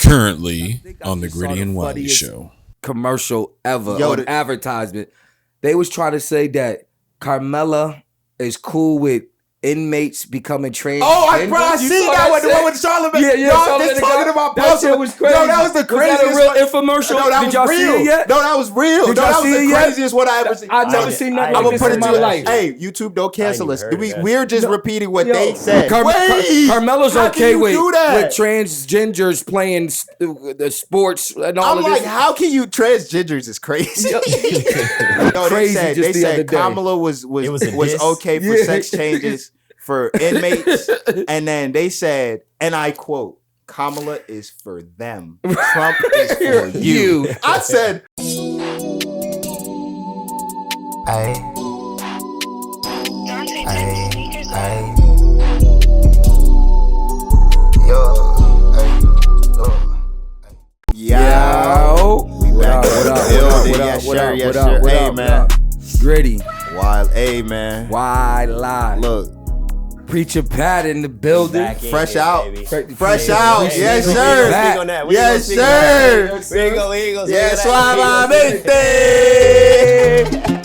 Currently on the Gritty and Wylie show. Commercial ever on advertisement. They was trying to say that Carmella is cool with inmates becoming transgender. Oh, I see that one. The one with Charlamagne. Yeah. Y'all just talking about that shit was crazy. Yo, that was the craziest. Was that a real infomercial? No, that Did y'all was real. See it yet? No, that was real. Did no, y'all that was see the it craziest one I ever seen. I've never seen nothing like this in my life. Hey, YouTube, don't cancel us. We're just repeating what they said. Carmella's okay with transgenders playing the sports and all of this. I'm like, how can you transgenders is crazy. No, they said Kamala was okay for sex changes for inmates, and then they said, and I quote, Kamala is for them. Trump is for you. I said, Yo. We back in the building. Yes, sir. Hey, man. Gritty. Wild. Hey, man. Wylie. Look. Preacher Pat in the building. Fresh out. Fresh out. Yes, sir. Yes, sir. Yes, suavemente.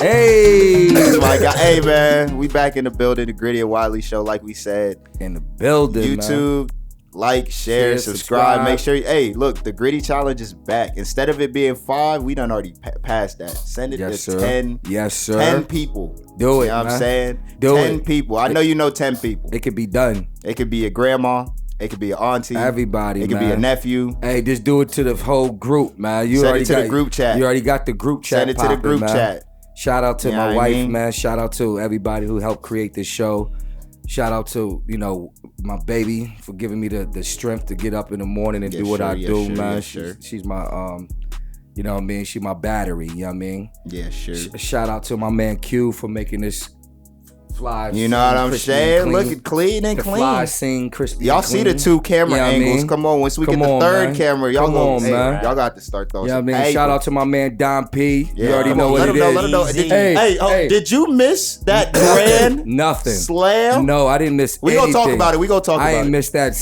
Hey. That's my guy. Hey, man. We back in the building. The Gritty and Wylie show, like we said. In the building, YouTube. Man. Like, share, subscribe. Make sure hey, look, the Gritty challenge is back. Instead of it being 5, we done already passed that. Send it to 10. Yes, sir. 10 people. Do it, you know what I'm saying? Do 10 people. I know you know 10 people. It could be done. It could be a grandma. It could be an auntie. Everybody, It could be a nephew. Hey, just do it to the whole group, man. Send it to the group chat. You already got the group chat. Send it to the group chat. Shout out to my wife, man. Shout out to everybody who helped create this show. Shout out to, my baby for giving me the strength to get up in the morning and do what I do, man. She's my, you know what I mean? She's my battery, you know what I mean? Yeah, sure. Shout out to my man Q for making this fly. You know what I'm saying? Look at clean and clean. Fly scene, crispy. Y'all see the 2 camera angles. I mean? Come on, once we get the 3rd camera, y'all man. Y'all got to start those. Yeah, I mean, shout out to my man Don P. Yeah, you already know what it is. Let him know. Hey, did you miss that grand nothing slam? No, I didn't miss. We gonna talk about it. I ain't missed that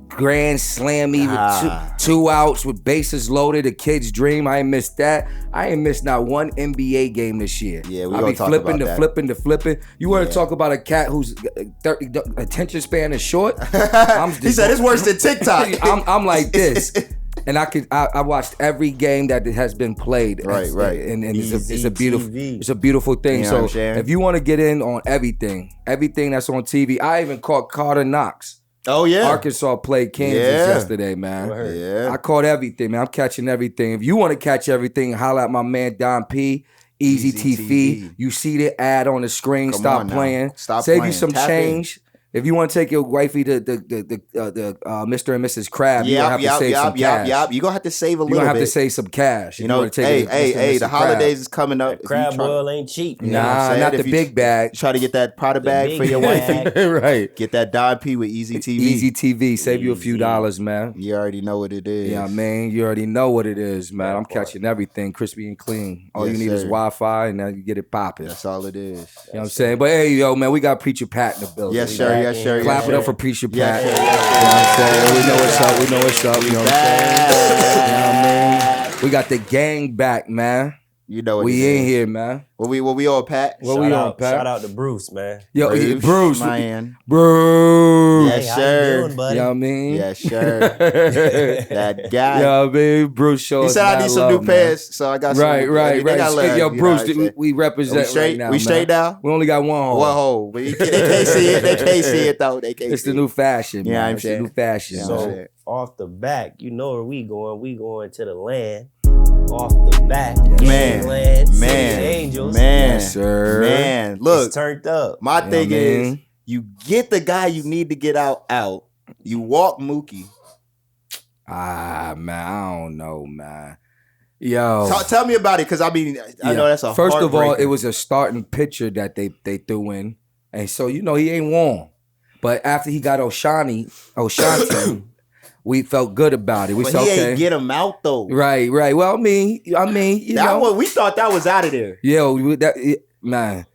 grand slammy with two outs with bases loaded, a kid's dream. I ain't missed that. I ain't missed not one NBA game this year. Yeah, we gonna talk about that. flipping. You want to talk about a cat whose attention span is short? He said it's worse than TikTok. I'm like this. And I watched every game that has been played. Right. And it's a beautiful thing. You know so if you want to get in on everything that's on TV, I even caught Carter Knox. Oh yeah, Arkansas played Kansas yesterday, man. Yeah, I caught everything, man. I'm catching everything. If you want to catch everything, holla at my man Don P. Easy TV. You see the ad on the screen. Stop playing. Save you some change. If you want to take your wifey to the Mr. and Mrs. Crab, you have to save some cash. You gonna have to save a little bit. You gonna have to save some cash. You know, hey, the holidays is coming up. Crab boil ain't cheap. Nah, not the big bag. Try to get that Prada bag for your wifey. Right. Get that Don P with Easy TV. Easy TV. Save you a few dollars, man. You already know what it is. Yeah, man. You already know what it is, man. I'm catching everything crispy and clean. All you need is Wi-Fi, and now you get it popping. That's all it is. You know what I'm saying? But hey, yo, man, we got Preacher Pat in the building. Yes, sir. Clap it up for Preacher Pat. Yeah. You know what I'm saying? We know what's up. You know what I'm saying? You know what I mean? We got the gang back, man. You know what we in here, man. What we on, Pat? Shout out to Bruce, man. Yo, Bruce, man. Bruce. Yes, sir. How you doing, buddy? You know what I mean? Yes, sir. That guy. You know what I mean? Bruce showed us. He said I need some new pants, so I got some. Right. Yo, Bruce, we represent right now. We straight now? We only got one hole. One hole. But they can't see it. They can't see it, though. It's the new fashion, man. Yeah, it's the new fashion. So, off the back, you know where we going. We going to the land. Off the back, Angels. Yes, sir. Man, look, it's turned up. My thing is, you get the guy you need to get out. You walk Mookie. Man, I don't know, man. Yo, tell me about it, because I mean, I know that's a first of all, it was a starting pitcher that they threw in, and so he ain't warm. But after he got O'Shanti. We felt good about it. We said, he ain't get him out though. Right. Well, I mean, you that know, one, we thought that was out of there. Man.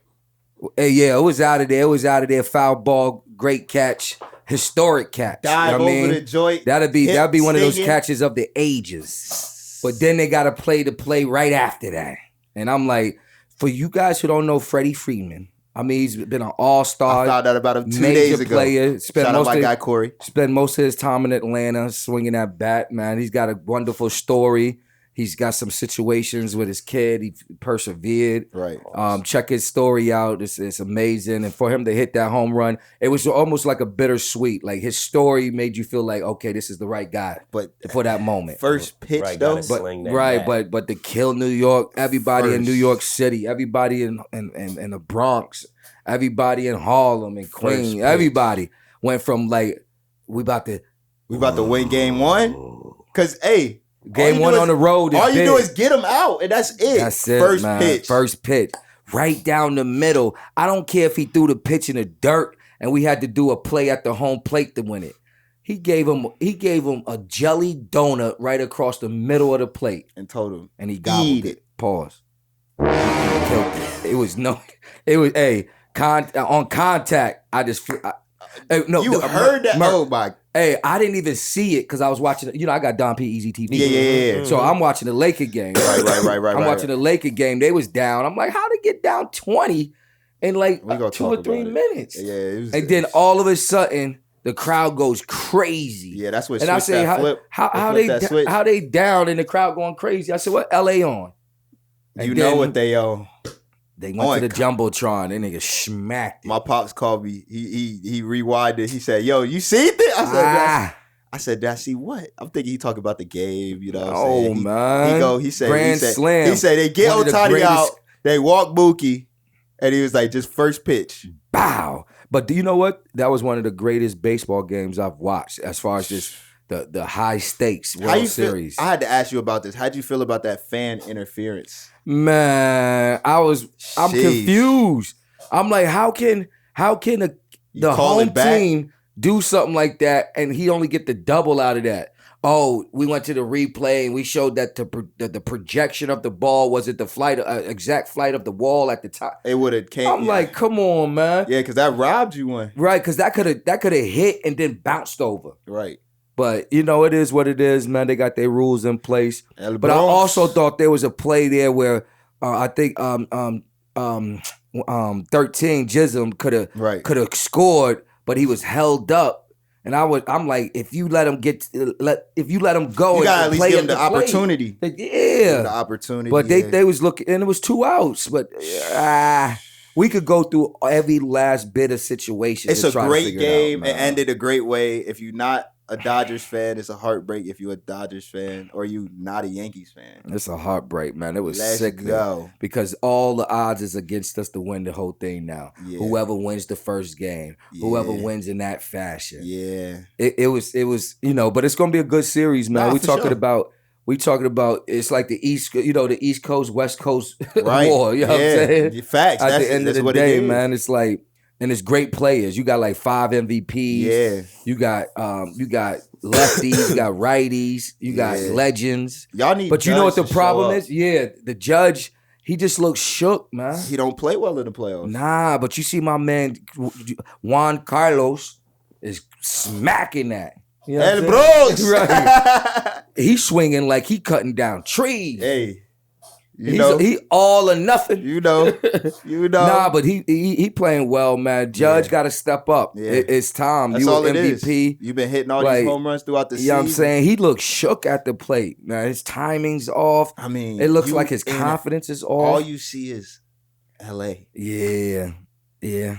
Hey, yeah, it was out of there. Foul ball, great catch. historic catch. Dive over the joint. That'd be one of those catches of the ages. But then they got to play the play right after that. And I'm like, for you guys who don't know Freddie Freeman, I mean, he's been an all-star. I found out about him 2 days ago. Player. Shout out my guy Corey. Spent most of his time in Atlanta swinging that bat, man. He's got a wonderful story. He's got some situations with his kid. He persevered. Right. Check his story out. It's amazing. And for him to hit that home run, it was almost like a bittersweet. Like his story made you feel like, okay, this is the right guy. But for that moment. First pitch though. But to kill New York, everybody in New York City, everybody in the Bronx, everybody in Harlem and Queens, everybody went from like, we about to win game one. Cause Game one on the road. All you do is get them out, and that's it. That's it, First man. pitch. First pitch. Right down the middle. I don't care if he threw the pitch in the dirt and we had to do a play at the home plate to win it. He gave him a jelly donut right across the middle of the plate. And told him. And he gobbled it. Pause. It was on contact. I just you heard that? Oh my. Hey, I didn't even see it because I was watching. I got Don P Easy TV. Yeah. So I'm watching the Laker game. Right. I'm watching the Laker game. They was down. I'm like, how they get down 20 in like 2 or 3 minutes? Yeah. And then all of a sudden, the crowd goes crazy. Yeah, that's what. And I say, how they down and the crowd going crazy? I said, what LA on? And you know what they own. They went to the Jumbotron. They nigga smacked it. My pops called me. He rewinded. He said, "Yo, you see it?" I said, "Did I see what?" I'm thinking he talking about the game. You know what I'm saying? Man. He said, Grand Slam. He said they get Ohtani out. They walk Mookie, and he was like, just first pitch. Bow. But do you know what? That was one of the greatest baseball games I've watched as far as just the high stakes World Series. I had to ask you about this. How'd you feel about that fan interference? Man, I'm confused. I'm like, how can the home team do something like that and he only get the double out of that? Oh, we went to the replay and we showed that the projection of the ball wasn't the exact flight of the wall at the top. It would have came. I'm like, come on, man. Yeah, because that robbed you one. Right, because that could have hit and then bounced over. Right. But, it is what it is, man. They got their rules in place. But I also thought there was a play there where I think 13 Jism could have scored, but he was held up. And I'm like, if you let him go, you gotta at least play give him the opportunity. Yeah, the opportunity. But they was looking, and it was 2 outs. But we could go through every last bit of situation. It's a great game. It ended a great way. If you're not a Dodgers fan, it's a heartbreak. If you're a Dodgers fan or you not a Yankees fan, it's a heartbreak, man. It was sick go. Because all the odds is against us to win the whole thing now. Yeah. Whoever wins the first game, whoever wins in that fashion. Yeah, it was but it's gonna be a good series, man. We talking about it's like the East Coast, West Coast war. You know what I'm saying? Facts. At the end of the day, man, it's like. And it's great players. You got like 5 MVPs. Yeah. You got lefties. You got righties. You got legends. Y'all need. But you know what the problem is? Yeah, the judge. He just looks shook, man. He don't play well in the playoffs. Nah, but you see my man Juan Carlos is smacking that. You know El Bronx. Right. He's swinging like he cutting down trees. Hey. He all or nothing. You know. Nah, but he playing well, man. Judge got to step up. Yeah. It's time. That's you all an it MVP. Is. You've been hitting all these home runs throughout the season. You know what I'm saying? He looks shook at the plate. Now his timing's off. I mean, it looks like his confidence is off. All you see is L.A. Yeah. You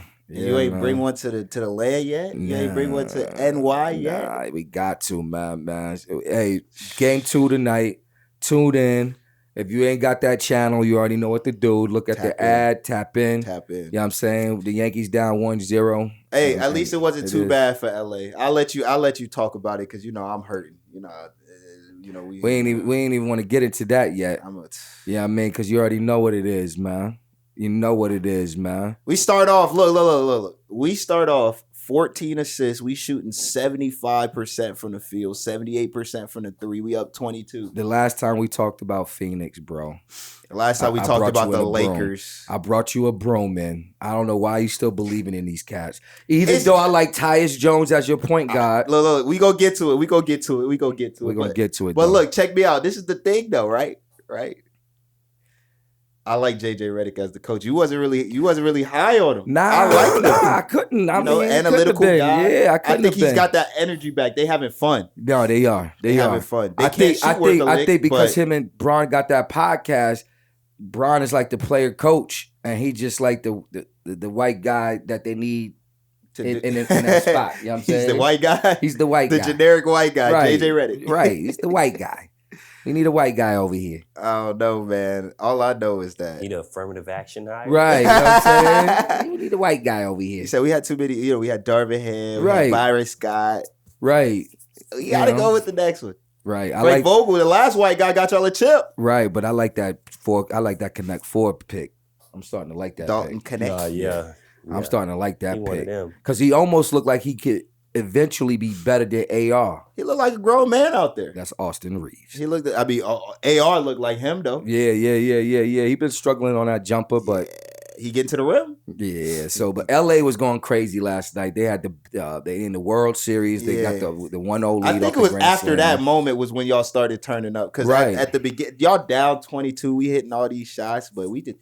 ain't bring one to the land yet? You ain't bring one to NY yet? Nah, we got to, man. Hey, game 2 tonight. Tune in. If you ain't got that channel, you already know what to do. Look at the ad, tap in. You know what I'm saying? The Yankees down 1-0. Hey, at least it wasn't too bad for LA. I'll let you talk about it because I'm hurting. We ain't even want to get into that yet. I mean, because you already know what it is, man. You know what it is, man. We start off, look. We start off 14 assists. We shooting 75% from the field, 78% from the three. We up 22. The last time we talked about Phoenix, bro. The last time we talked about the Lakers. I brought you a broom, man. I don't know why you still believing in these cats. Even though I like Tyus Jones as your point guard. Look, we gonna get to it. We're gonna get to it. But look, check me out. This is the thing though, right? I like JJ Redick as the coach. You wasn't really high on him. I couldn't. Analytical guy. Yeah, I think he's got that energy back. They having fun. No, they are. They having fun. I think because him and Bron got that podcast, Bron is like the player coach, and he just like the white guy that they need in that spot. You know what I'm saying? He's the white guy. He's the white guy. The generic white guy, right. JJ Redick. Right. He's the white guy. We need a white guy over here. I don't know, man. All I know is that. Need an affirmative action hire. Right. You know what I'm saying? We need a white guy over here. He said we had too many, we had Darvin Ham, we had Byron Scott. Right. You gotta go with the next one. Right. Frank Vogel, the last white guy, got y'all a chip. Right, but I like that Connect 4 pick. I'm starting to like that Dalton pick. Connect. Yeah. I'm starting to like that pick. Him. Because he almost looked like he could eventually be better than AR. He looked like a grown man out there. That's Austin Reeves. He looked. AR looked like him though. Yeah. He been struggling on that jumper, but he getting to the rim. Yeah. So, but LA was going crazy last night. They had they in the World Series. They got the 1-0 lead. I think it was after that moment was when y'all started turning up because at the beginning y'all down 22. We hitting all these shots, but we did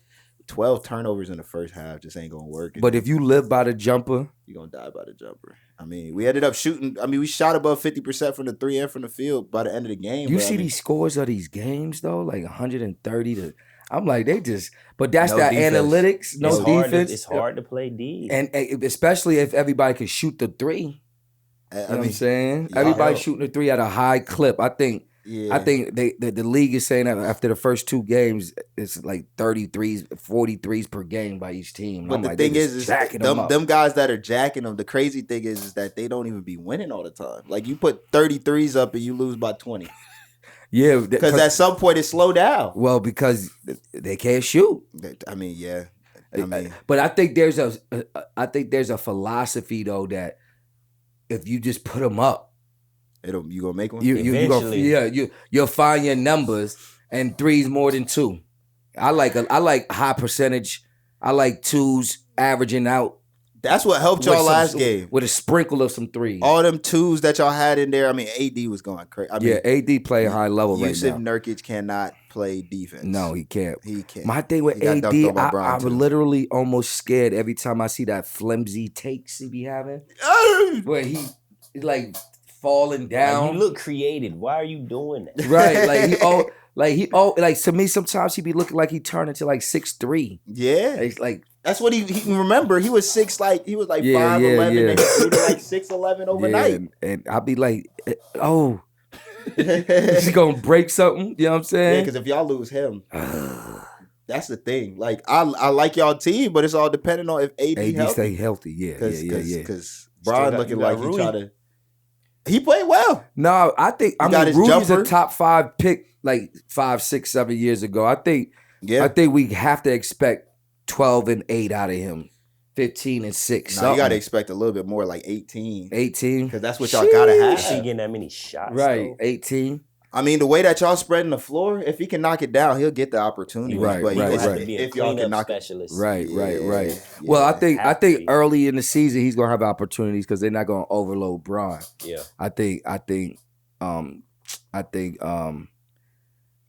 12 turnovers in the first half. Just ain't gonna work. But if you live by the jumper, you're gonna die by the jumper. I mean, we ended up shooting. I mean, we shot above 50% from the three and from the field by the end of the game. You see these scores of these games though, like 130 to. I'm like, they just. But that's that defense. Analytics, no defense. It's hard to play D, and especially if everybody can shoot the three. You know what I'm saying? Everybody shooting the three at a high clip. I think the league is saying that after the first two games, it's like 33s, 43s per game by each team. But the thing is them guys that are jacking them, the crazy thing is that they don't even be winning all the time. Like you put 33s up and you lose by 20. Yeah. Because at some point it slow down. Well, because they can't shoot. I mean, yeah. But I think there's a philosophy though that if you just put them up, you gonna make one? You'll find your numbers and threes more than two. I like high percentage. I like twos averaging out. That's what helped y'all last game. With a sprinkle of some threes. All them twos that y'all had in there. I mean, AD was going crazy. AD play high level right now. Yusuf Nurkic cannot play defense. No, he can't. He can't. My thing with AD, I'm literally almost scared every time I see that flimsy takes he be having. Where he like falling down. Like, you look creative. Why are you doing that? Right, like to me sometimes he be looking like he turned into like 6'3". Yeah, like that's what he remember. He was 5'11". Yeah. And he threw to like 6'11" overnight. Yeah, and I'll be like, oh, he's gonna break something. You know what I'm saying? Yeah, because if y'all lose him. That's the thing. Like I like y'all team, but it's all depending on if AD stay healthy. Yeah. Because Bron looking like he try to. He played well. No, I think Rudy's a top 5 pick like 5, 6, 7 years ago. I think we have to expect 12 and 8 out of him. 15 and 6. No, you gotta expect a little bit more, like 18. 18? Because that's what y'all gotta have. He getting that many shots. Right. Though. 18. I mean, the way that y'all spreading the floor, if he can knock it down, he'll get the opportunity. Right. If y'all can knock specialist. Right. Yeah. Well, I think early in the season he's gonna have opportunities because they're not gonna overload Bron. Yeah. I think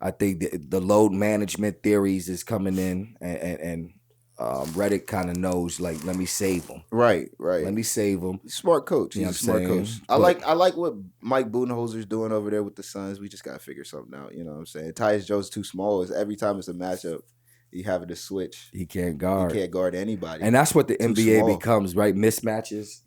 the load management theories is coming in and Redick kind of knows, like, let me save him. Right. Let me save him. Smart coach. He's a smart coach. I like what Mike Budenholzer's doing over there with the Suns. We just got to figure something out. You know what I'm saying? Tyus Jones too small. Every time it's a matchup, he having to switch. He can't guard. He can't guard anybody. And that's what the NBA becomes, right? Mismatches.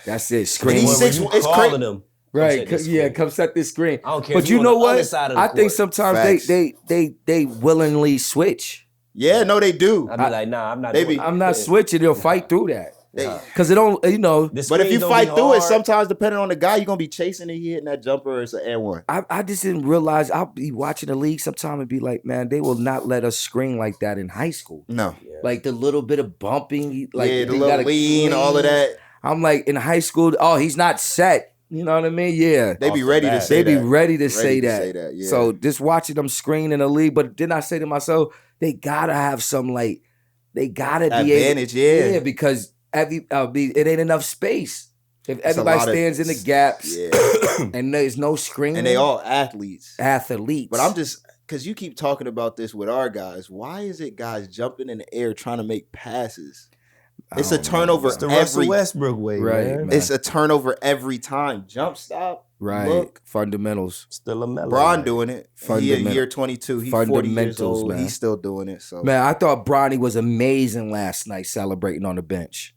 That's it. Screen. He's 6. It's crazy. Him. Right, come set this screen. I don't care. But you know what? I think sometimes they willingly switch. Yeah, no, they do. I'd be like, nah, I'm not. I'm not switching. They'll fight through that because it don't, But if you fight through it, sometimes depending on the guy, you're gonna be chasing and he hitting that jumper or it's an and one. I just didn't realize. I'll be watching the league sometime and be like, man, they will not let us screen like that in high school. No, like the little bit of bumping, like the little lean, all of that. I'm like, in high school, he's not set. You know what I mean? Yeah. They be ready to say that. They be ready to say that. Yeah. So just watching them screen in the league, but then I say to myself, they gotta have some they gotta be advantage, yeah, because it ain't enough space. If everybody stands in the gaps, and there's no screen, and they all athletes, but I'm just because you keep talking about this with our guys. Why is it guys jumping in the air trying to make passes? It's a turnover. It's the Russell Westbrook way, right? Man. It's a turnover every time. Jump stop, right? Look. Fundamentals. Still a mellow. Bron doing it. He in year 22. He's 40 years old. Man. He's still doing it. So man, I thought Bronny was amazing last night celebrating on the bench.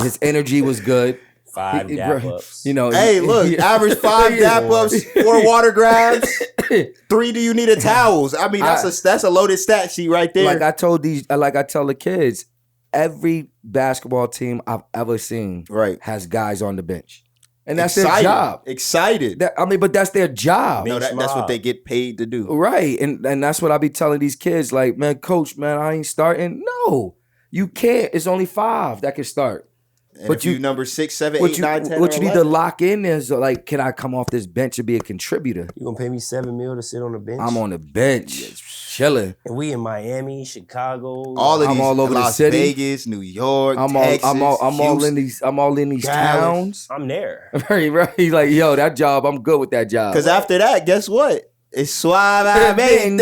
His energy was good. 5 dap-ups. You know, hey, look, average 5 dap-ups, 4 water grabs, 3 do you need a towels. I mean, that's a loaded stat sheet right there. Like I tell the kids, every basketball team I've ever seen has guys on the bench. And that's their job. Excited. But that's their job. No, that's what they get paid to do. Right. And that's what I be telling these kids, like, man, coach, man, I ain't starting. No, you can't. It's only 5 that can start. And but you number 6, 7, 8, 9, 10. What you need to lock in is like, can I come off this bench and be a contributor? You gonna pay me $7 million to sit on the bench? I'm on the bench, chilling. And we in Miami, Chicago, I'm all over Las the city, Vegas, New York, Texas, I'm all in these Dallas. towns. I'm there. Right. He's like, yo, that job, I'm good with that job. Because after that, guess what? It's suavemente.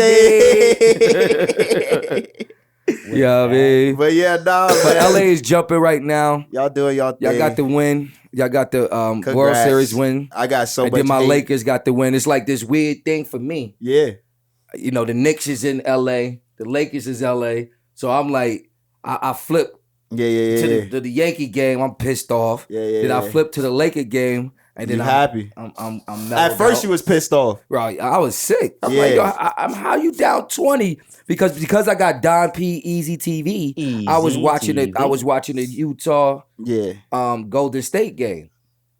Yeah, man. But yeah, nah. But LA is jumping right now. Y'all doing y'all thing. Y'all got the win. Y'all got the World Series win. I got so much. And then my hate. Lakers got the win. It's like this weird thing for me. Yeah. You know, the Knicks is in LA. The Lakers is LA. So I'm like, I flip to the Yankee game. I'm pissed off. Then I flip to the Laker game. And then I'm happy. I'm at first, you was pissed off. Right. I was sick. I'm like, yo, how you down 20? Because I got Don P Easy TV. I was watching it. I was watching the Utah Golden State game.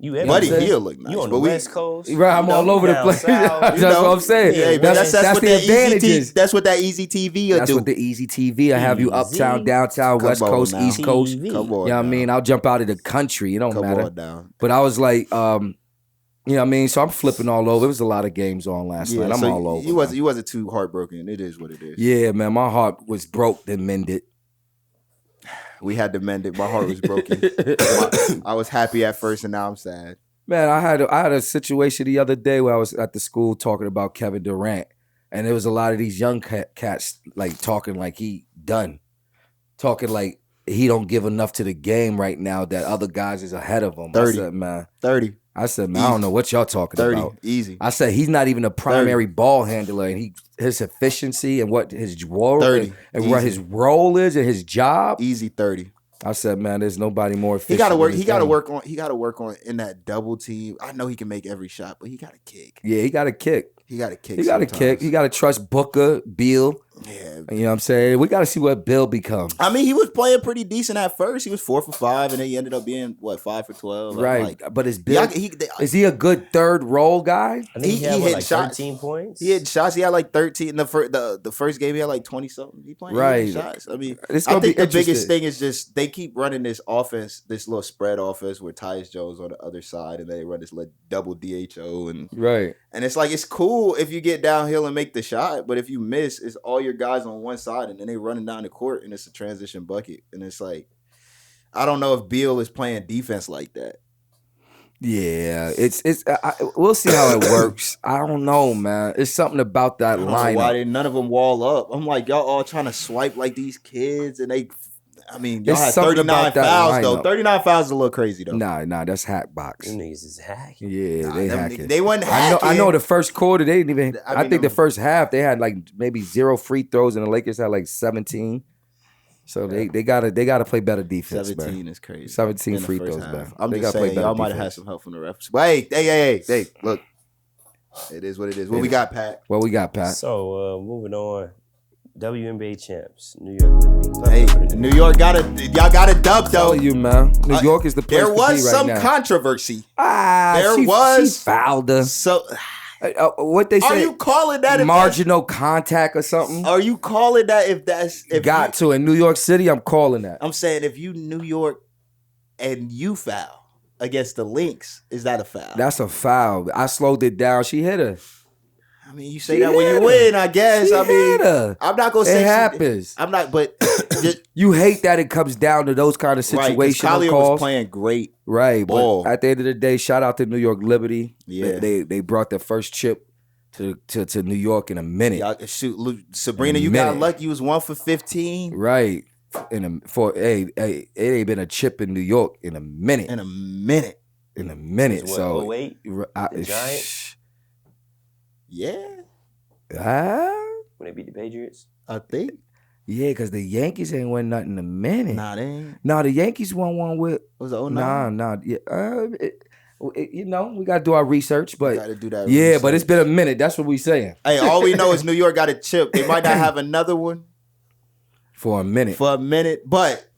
Buddy Hill look nice. You on the West Coast? Right, I'm all over the place. That's what I'm saying. Yeah, that's what the advantages. That's what that Easy TV will do. That's what the Easy TV. I have you uptown, downtown, West Coast, East Coast. Come on, you know what I mean? I'll jump out of the country. It don't matter. Down. But I was like, you know what I mean? So I'm flipping all over. It was a lot of games on last night. I'm all over. You wasn't too heartbroken. It is what it is. Yeah, man. My heart was broke, then mended. We had to mend it. My heart was broken. I was happy at first, and now I'm sad. Man, I had a situation the other day where I was at the school talking about Kevin Durant, and there was a lot of these young cats like talking like he done, talking like he don't give enough to the game right now that other guys is ahead of him. 30. I said, man. 30. I said, man, I don't know what y'all talking 30. about. Easy. I said he's not even a primary ball handler, and his efficiency and what his role 30. and what his role is and his job. Easy 30. I said, man, there's nobody more efficient. He got to work on in that double team. I know he can make every shot, but he got to kick. Yeah, he got to kick. He got to kick. He got to kick. He got to trust Booker, Beal. Yeah, you know what I'm saying? We got to see what Bill becomes. I mean, he was playing pretty decent at first. He was 4 for 5, and then he ended up being 5 for 12. Right, but is Bill? Is he a good third role guy? I think he had like 13 points. He had shots. He had like 13 in the first game. He had like 20 something. He playing shots. I mean, I think the biggest thing is just they keep running this offense, this little spread offense where Tyus Jones on the other side, and they run this little double DHO and it's like it's cool if you get downhill and make the shot, but if you miss, it's all your guys on one side, and then they running down the court, and it's a transition bucket, and it's like I don't know if Beal is playing defense like that. Yeah, we'll see how it works. I don't know, man. It's something about that line. Why did none of them wall up? I'm like, y'all all trying to swipe like these kids, and y'all had 39 fouls though. 39 fouls is a little crazy though. Nah, that's hack box. Them niggas is hacking. Yeah, they hacking. They wasn't hacking. I know the first quarter they didn't even. I think the first half they had like maybe 0 free throws, and the Lakers had like 17. So they gotta play better defense. 17 is crazy. 17 free throws, man. I'm just saying y'all might have had some help from the refs. But hey, look, it is what it is. What we got, Pat? So moving on. WNBA champs, New York Liberty. Hey, New York y'all got a dub though. You man, New York is the place there to was be right some now. Controversy. She fouled her. So What they say? Are you calling that marginal contact or something? Are you calling that if in New York City? I'm calling that. I'm saying if you New York and you foul against the Lynx, is that a foul? That's a foul. I slowed it down. She hit her. I mean, you say that when you win, I guess. She I mean, hit her. I'm not gonna say it happens. I'm not, but you hate that it comes down to those kind of situations. Right, Collier was playing great, right? Ball. But at the end of the day, shout out to New York Liberty. Yeah, they brought their first chip to New York in a minute. Y'all, shoot, Sabrina, you got lucky. You was 1 for 15, right? It ain't been a chip in New York in a minute. In a minute. So 08? The Giants. Yeah. When they beat the Patriots? I think. Yeah, because the Yankees ain't won nothing in a minute. Nah, they ain't. Nah, the Yankees won one with. Was it 09? Nah. Yeah. We got to do our research, but. Got to do that. Yeah, but it's been a minute. That's what we saying. Hey, all we know is New York got a chip. They might not have another one. For a minute. But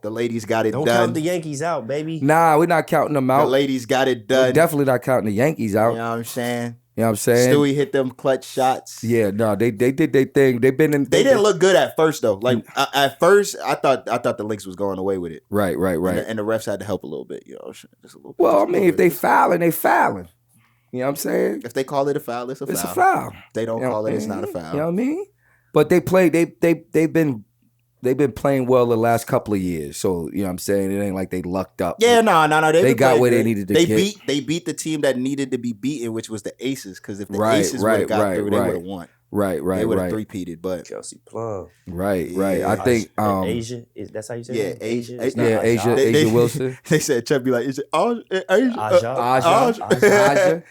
the ladies got it done. Don't count the Yankees out, baby. Nah, we're not counting them out. The ladies got it done. We're definitely not counting the Yankees out. You know what I'm saying? You know what I'm saying? Stewie hit them clutch shots. Yeah, no, they did their thing. They've been in. They didn't look good at first though. Like at first, I thought the Lynx was going away with it. Right. And the refs had to help a little bit. You know, just a little. Well, I mean, if they fouling, they fouling. You know what I'm saying? If they call it a foul, it's a foul. It's a foul. If they don't call it, it's not a foul. You know what I mean? But they played. They've been playing well the last couple of years. So, you know what I'm saying? It ain't like they lucked up. Yeah, no. They got where they needed to get. They beat the team that needed to be beaten, which was the Aces. Because if the Aces would have got through, they would have won. Right. They would have three-peated, but Chelsea Plum. Right. I think Asia, that's how you say it? Asia. Asia Wilson. They said Chubb be like, is it Asia? Aja.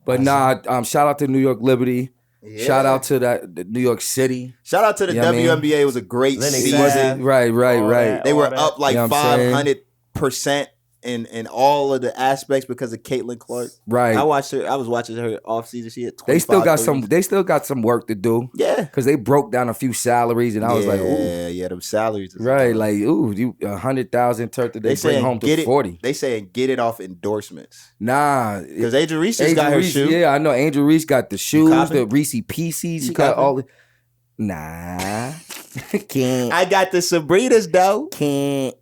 But shout out to New York Liberty. Yeah. Shout out to the New York City. Shout out to the WNBA. It was a great season. Right. They were up like 500% in all of the aspects because of Caitlin Clark. Right. I was watching her off season. She had 25. They still got some work to do. Yeah. Because they broke down a few salaries and I was like, ooh. Yeah, them salaries. Right. Like, ooh, you 100,000 turkey they bring home to 40. They saying get it off endorsements. Nah. Because Angel Reese just got her shoe. Yeah, I know. Angel Reese got the shoes, the Reese Pieces. She got all the. Nah. Can't. I got the Sabrinas though. Can't.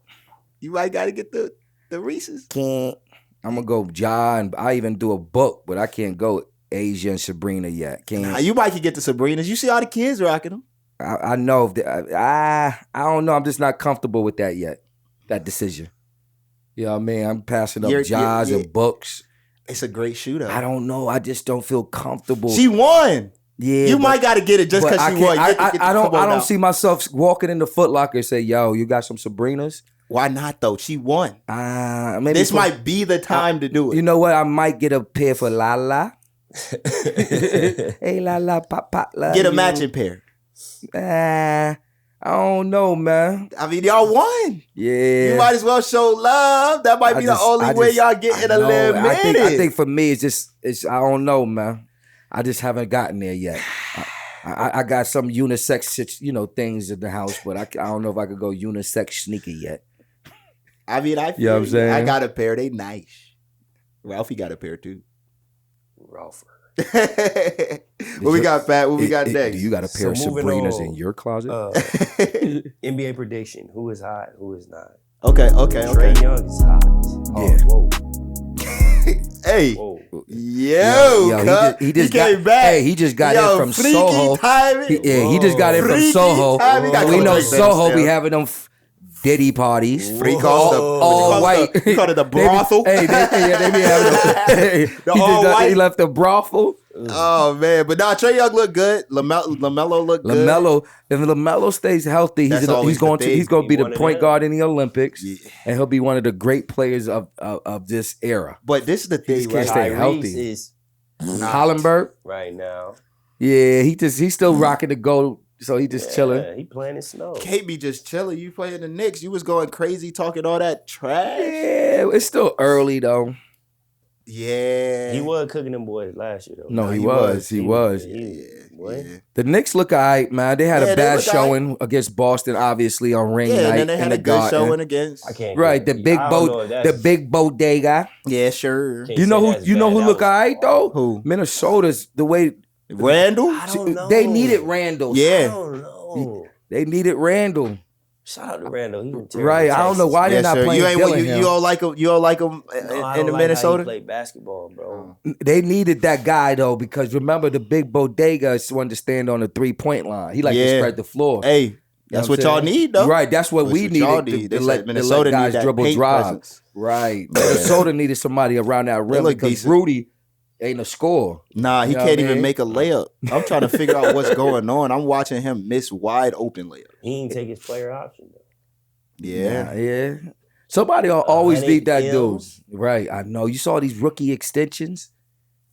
You might got to get the Reese's. Can't. I'm going to go John. I even do a book, but I can't go Asia and Sabrina yet. Can't. Nah, you might could get the Sabrinas. You see all the kids rocking them. I know. I don't know. I'm just not comfortable with that yet. That decision. You know what I mean? I'm passing up Jaws and books. It's a great shooter. I don't know. I just don't feel comfortable. She won. Yeah, you might got to get it just because she won. I don't see myself walking in the Foot Locker and say, "Yo, you got some Sabrinas." Why not though? She won. Maybe this might be the time to do it. You know what? I might get a pair for Lala. Hey Lala, pop, love get a matching pair. I don't know, man. I mean, y'all won. Yeah. You might as well show love. That might be the only way y'all get in a little minute. I think for me, it's I don't know, man. I just haven't gotten there yet. I got some unisex, things in the house, but I don't know if I could go unisex sneaker yet. I mean, I feel you know what I'm saying? I got a pair. They nice. Ralphie got a pair too. Ralph. What we got, Pat? What we got next? Do you got a pair of Sabrinas in your closet? NBA prediction. Who is hot? Who is not? Okay. Trae Young is hot. Yeah. Whoa. Hey. Whoa. Yo, he just came back. Hey, he just got in from Soho. He just got in from Soho. We know Soho be having them Diddy parties. All white. You call it the brothel? They be having the all white. He left the brothel. Oh man, but nah, Trae Young look good. LaMelo look good. If LaMelo stays healthy, he's going to be the point guard in the Olympics, and he'll be one of the great players of this era. But this is the thing, he can't stay healthy. Is Hollenberg right now. Yeah, he's still rocking the gold. So he just chilling. He playing in snow. Can't be just chilling. You playing the Knicks. You was going crazy talking all that trash. Yeah, it's still early though. Yeah. He was cooking them boys last year, though. No, he was. Yeah. The Knicks look all right, man. They had a bad showing against Boston, obviously, on rainy night. Yeah, and then they had a good showing against. Right, the big bodega. Yeah, sure. You know who look all right, though? Who? Minnesota's the way. Randall? I don't know. They needed Randall. Yeah. I don't know. They needed Randall. Shout out to Randall. He was terrible. Right, I don't know why they're not playing Dillingham. You don't like him. You don't like him in the Minnesota. How he play basketball, bro. They needed that guy though, because remember the big bodega is one to stand on the 3-point line. He to spread the floor. Hey, that's what y'all need though. Right, that's what we needed to let Minnesota guys need that dribble paint drive. presence. Right, Minnesota needed somebody around that rim because decent. Rudy ain't a scorer. Nah, he can't even make a layup. I'm trying to figure out what's going on. I'm watching him miss wide open layup. He ain't take his player option though. Yeah. Somebody will always beat that M's. dude. Right, I know. You saw these rookie extensions?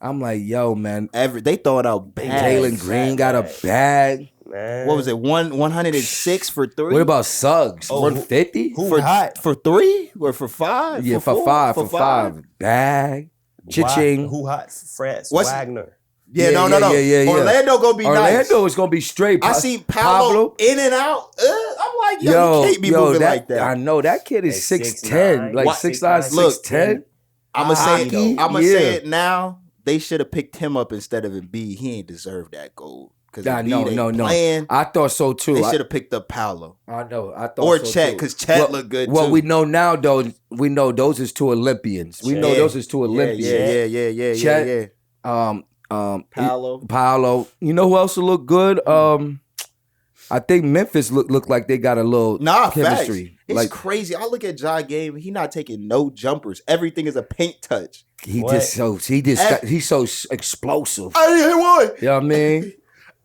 I'm like, yo, man. They throwing out bags. Jalen Green got a bag. Man. What was it? 106 for 3? What about Suggs? 150? For 3 or for 5? Yeah, for 5. Bag. Cha-ching. Who hot? France. Wagner. Yeah, no. Orlando gonna be nice. Orlando is gonna be straight. I see Pablo in and out. I'm like, you can't be moving like that. I know that kid is 6'10", like 6'9", 6'10". I'm gonna say it now. They should have picked him up instead of Embiid. He ain't deserve that gold. No. I thought so too. They should have picked up Paolo. I know. I thought or so Chet, too. because Chet looked good too. What we know now, though, we know those is two Olympians. We know those is two Olympians. Yeah. Chet, Paolo. You know who else will look good? I think Memphis look like they got a little chemistry. Facts. It's crazy. I look at Ja Game. He not taking no jumpers. Everything is a paint touch. He's so explosive. I didn't hit one. You know what I mean?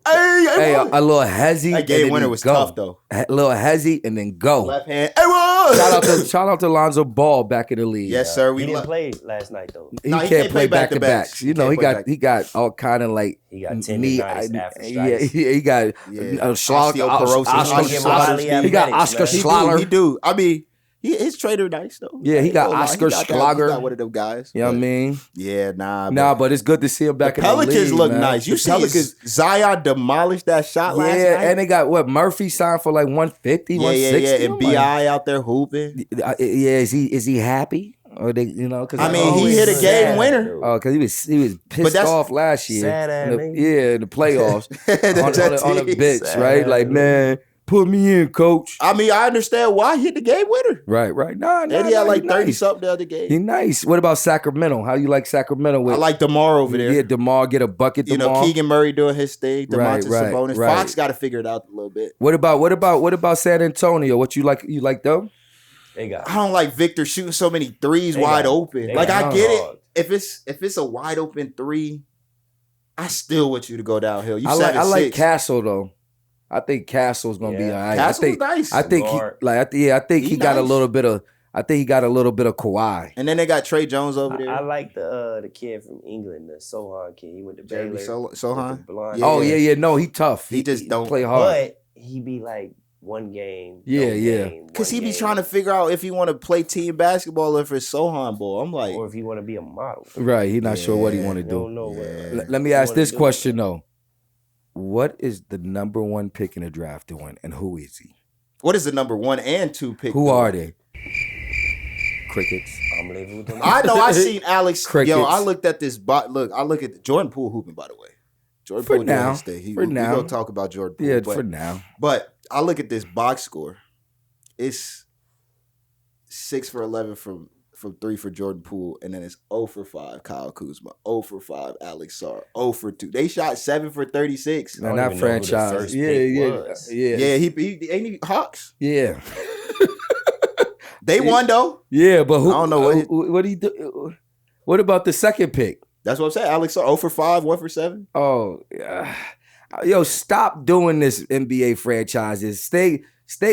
Hey, a little hezzy. That game winner was tough though. A little hezzy and then go. Left hand. Hey, shout out to Lonzo Ball back in the league. Yes, sir. He didn't play last night though. He can't play back to backs. You know, he got all kind of like he got tendinitis after strikes. He got osteoporosis. He got Oscar Schlager. He do. I mean, his trader nice though. Yeah, he got Oscar Schlager. He got one of them guys. You know what I mean? Yeah, nah. But it's good to see him back in the league. Pelicans look man. nice. You see Zion demolished that shot last night? Yeah, and they got Murphy signed for like 150, 160. Yeah. And B.I. out there hooping. Yeah, is he happy? Or they, cause he hit a game winner. Oh, because he was pissed off last year. Sad in the playoffs on the bench, right? Like, man, put me in, coach. I mean, I understand why he hit the game winner. Right. Nah, and he had like 30 something the other game. He nice. What about Sacramento? How you like Sacramento? I like DeMar over there. Yeah, DeMar get a bucket. DeMar. Keegan Murray doing his thing. DeMontis Sabonis. Right. Fox got to figure it out a little bit. What about San Antonio? What you like? You like them? I don't like Victor shooting so many threes wide open. Like I get it. If it's a wide open 3, I still want you to go downhill. I like Castle though. I think Castle's gonna be all right. Castle's nice. I think he got a little bit of. I think he got a little bit of Kawhi. And then they got Trey Jones over there. I like the kid from England, the Sohan kid. He went to Baylor. Sohan. Yeah. No, he tough. He just don't play hard. But he be like one game. Because he be trying to figure out if he want to play team basketball or if it's Sohan ball. I'm like, or if he want to be a model. Right. He's not sure what he want to do. Don't know Let me ask this question though. What is the number 1 pick in the draft doing, and who is he? What is the number 1 and 2 pick? Who doing? are they? Crickets. I know. I seen Alex. Crickets. Yo, I looked at this. I look at Jordan Poole hooping. By the way, Jordan Poole now. We gonna talk about Jordan Poole. Yeah, for now. But I look at this box score. It's 6 for 11 from 3 for Jordan Poole, and then it's 0 for 5 Kyle Kuzma, 0 for 5 Alex Sarr, 0 for 2. They shot 7 for 36. Man, that franchise. Yeah. He ain't he Hawks. Yeah. They won though. Yeah, but who? I don't know what he do. What about the second pick? That's what I'm saying. Alex Sarr 0 for 5, 1 for 7. Oh, yo, stop doing this, NBA franchises. Stay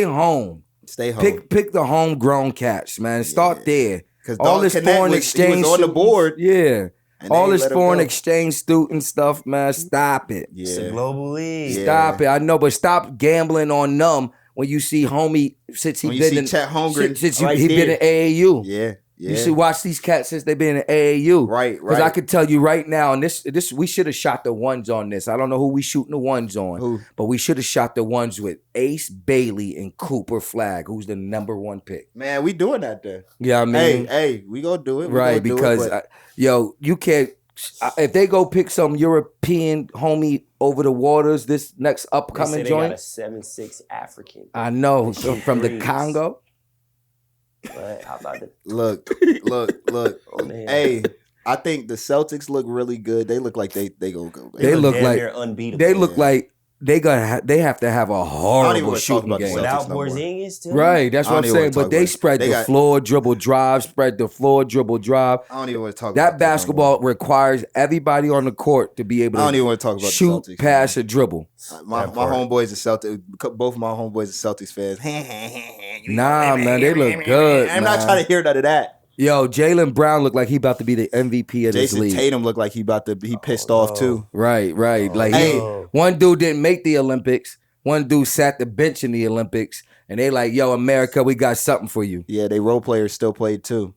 home. Stay home. Pick the homegrown cats, man. Start there. Because all this foreign exchange was on the board. Yeah. All this foreign exchange student stuff, man. Stop it. Yeah. It's a global league. Stop it. I know, but stop gambling on them when you see homie since he been in Chet Holmgren since he been in AAU. Yeah. Yeah. You should watch these cats since they've been in AAU. Right. Because I could tell you right now, and this we should have shot the ones on this. I don't know who we shooting the ones on, but we should have shot the ones with Ace Bailey and Cooper Flagg, who's the #1 pick. Man, we doing that then. Yeah, I mean, hey, we gonna do it. Right, because you can't. If they go pick some European homie over the waters, this next upcoming they joint, got a 7'6" African. I know from the Congo. But how about the look. Hey, I think the Celtics look really good. They look like they gonna go. They look like they're unbeatable. They look like they have to have a horrible shooting game without Porzingis too. Right, that's what I'm saying. But they spread the floor, dribble, drive. Spread the floor, dribble, drive. I don't even want to talk that about basketball requires everybody on the court to be able to. I don't even want to talk about shoot, the Celtics, pass, or dribble. My homeboys are Celtics. Both of my homeboys are Celtics fans. Nah, man, they look good. I'm not trying to hear none of that. Yo, Jaylen Brown looked like he about to be the MVP of this league. Jason Tatum looked like he pissed off too. Right. Like one dude didn't make the Olympics. One dude sat the bench in the Olympics, and they like, yo, America, we got something for you. Yeah, they role players still played too.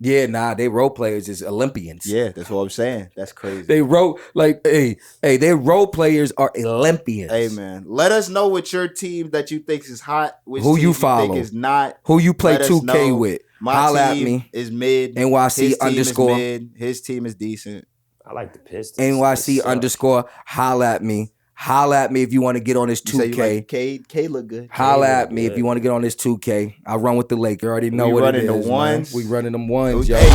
Yeah, nah, they role players is Olympians. Yeah, that's what I'm saying. That's crazy. They their role players are Olympians. Hey man, let us know what your team that you think is hot, which who team you follow, think is not, who you play 2K with. My Holla team at me. is mid. NYC _. Mid. His team is decent. I like the Pistons. NYC _ holla at me. Holla at me if you want to get on this 2K. K look good. Holla at me if you want to get on this 2K. I run with the Lakers. You already know what it is. The ones. We running them ones, yo. Hey,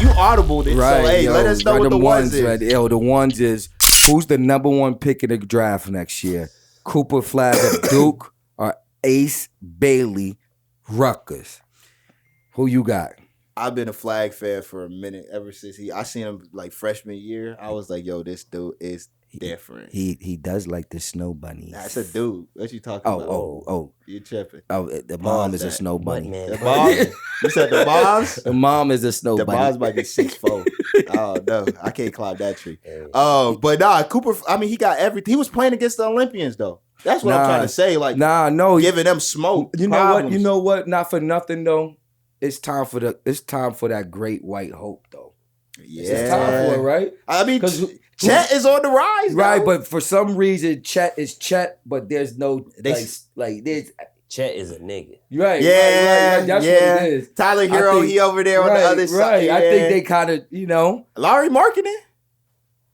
you audibled it. Right, so hey, yo, let us know what the ones is. Right. Yo, the ones is who's the #1 pick in the draft next year? Cooper Flagg of Duke or Ace Bailey Rutgers? Who you got? I've been a Flagg fan for a minute ever since I seen him like freshman year. I was like, yo, this dude is different. He does like the snow bunny. That's a dude. What you talking about? Oh. You tripping. Oh, the mom is a snow bunny. The mom? You said the moms? The mom is a snow bunny. The moms might be 6'4". Oh no, I can't climb that tree. But nah, Cooper, I mean, he got everything. He was playing against the Olympians though. That's what I'm trying to say. Like, giving them smoke. You know what? You know what? Not for nothing though. It's time for that great white hope though. Yeah, it's time for it, right? I mean, Chet is on the rise, right? though. But for some reason, Chet is Chet, but there's no there's. Chet is a nigga. Right. Yeah, right. That's what it is. Tyler Hero, he over there on the other side. Right. Yeah. I think they kind of, Larry Marketing?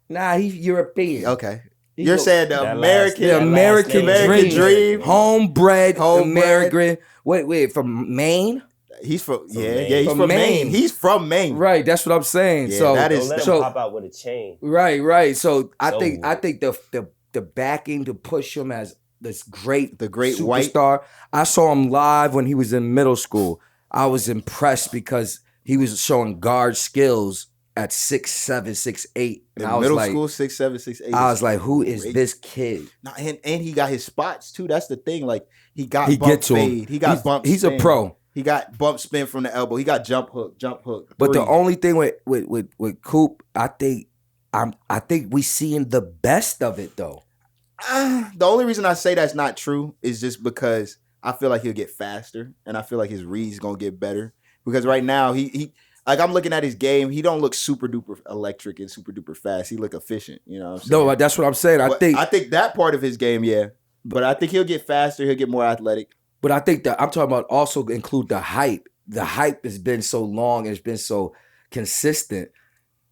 Nah, he's European. Okay. You're saying the American dream, homebred American. Wait, from Maine? He's from he's from Maine. He's from Maine. Right, that's what I'm saying. Yeah, so don't let him pop out with a chain. Right. So I think the backing to push him as this great superstar. I saw him live when he was in middle school. I was impressed because he was showing guard skills at 6'7", 6'8". In middle school, 6'7", 6'8". I was like, who is this kid? And he got his spots too. That's the thing. Like he got bump fade. He got bump. He's spin. A pro. He got bump spin from the elbow. He got jump hook. But the only thing with Coop, I think we seeing the best of it though. The only reason I say that's not true is just because I feel like he'll get faster, and I feel like his read's gonna get better. Because right now he like I'm looking at his game, he don't look super duper electric and super duper fast. He look efficient. You know what I'm saying? No, that's what I'm saying. I think that part of his game, yeah. But I think he'll get faster. He'll get more athletic. But I think that I'm talking about also include the hype. The hype has been so long and it's been so consistent.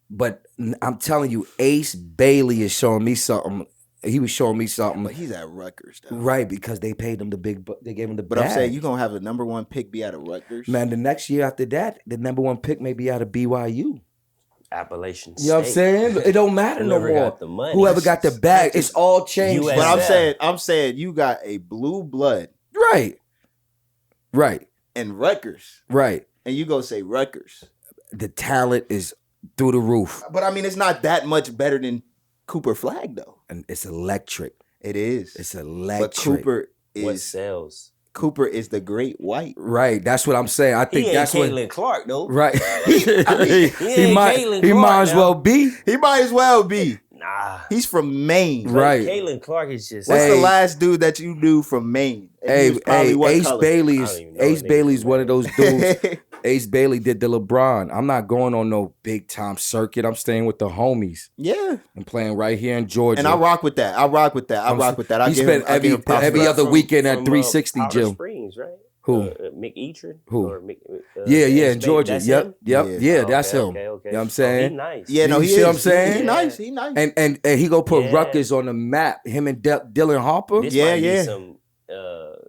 But I'm telling you, Ace Bailey is showing me something. He was showing me something. But he's at Rutgers, though. Right, because they paid him they gave him the But bag. I'm saying you're going to have the #1 pick be out of Rutgers? Man, the next year after that, the #1 pick may be out of BYU. Appalachian State. You know what I'm saying? It don't matter no more. Got the money. Whoever got the bag, it's all changed. But I'm saying you got a blue blood. Right. And Rutgers. Right. And you go say Rutgers. The talent is through the roof. But I mean, it's not that much better than Cooper Flagg, though. And it's electric. It is. It's electric. But Cooper is what sells. Cooper is the great white. Right. That's what I'm saying. I think that's what Caitlin Clark, though. Right. he might as well be. He might as well be. Nah. He's from Maine. Right. Caitlin Clark is just. What's the last dude that you knew from Maine? Ace Bailey's one of those dudes. Ace Bailey did the LeBron. I'm not going on no big time circuit. I'm staying with the homies. Yeah. And playing right here in Georgia. And I rock with that. He spent every other weekend at 360 Powder Gym. Springs, right? Who? McEachern? Who? Or Yeah, in Georgia. That's Yep. him? Yeah, that's him. Okay. You know what I'm saying? He nice. Yeah, no, You he see is. what I'm saying? He nice. And he go put Rutgers on the map. Him and Dylan Harper. This might be some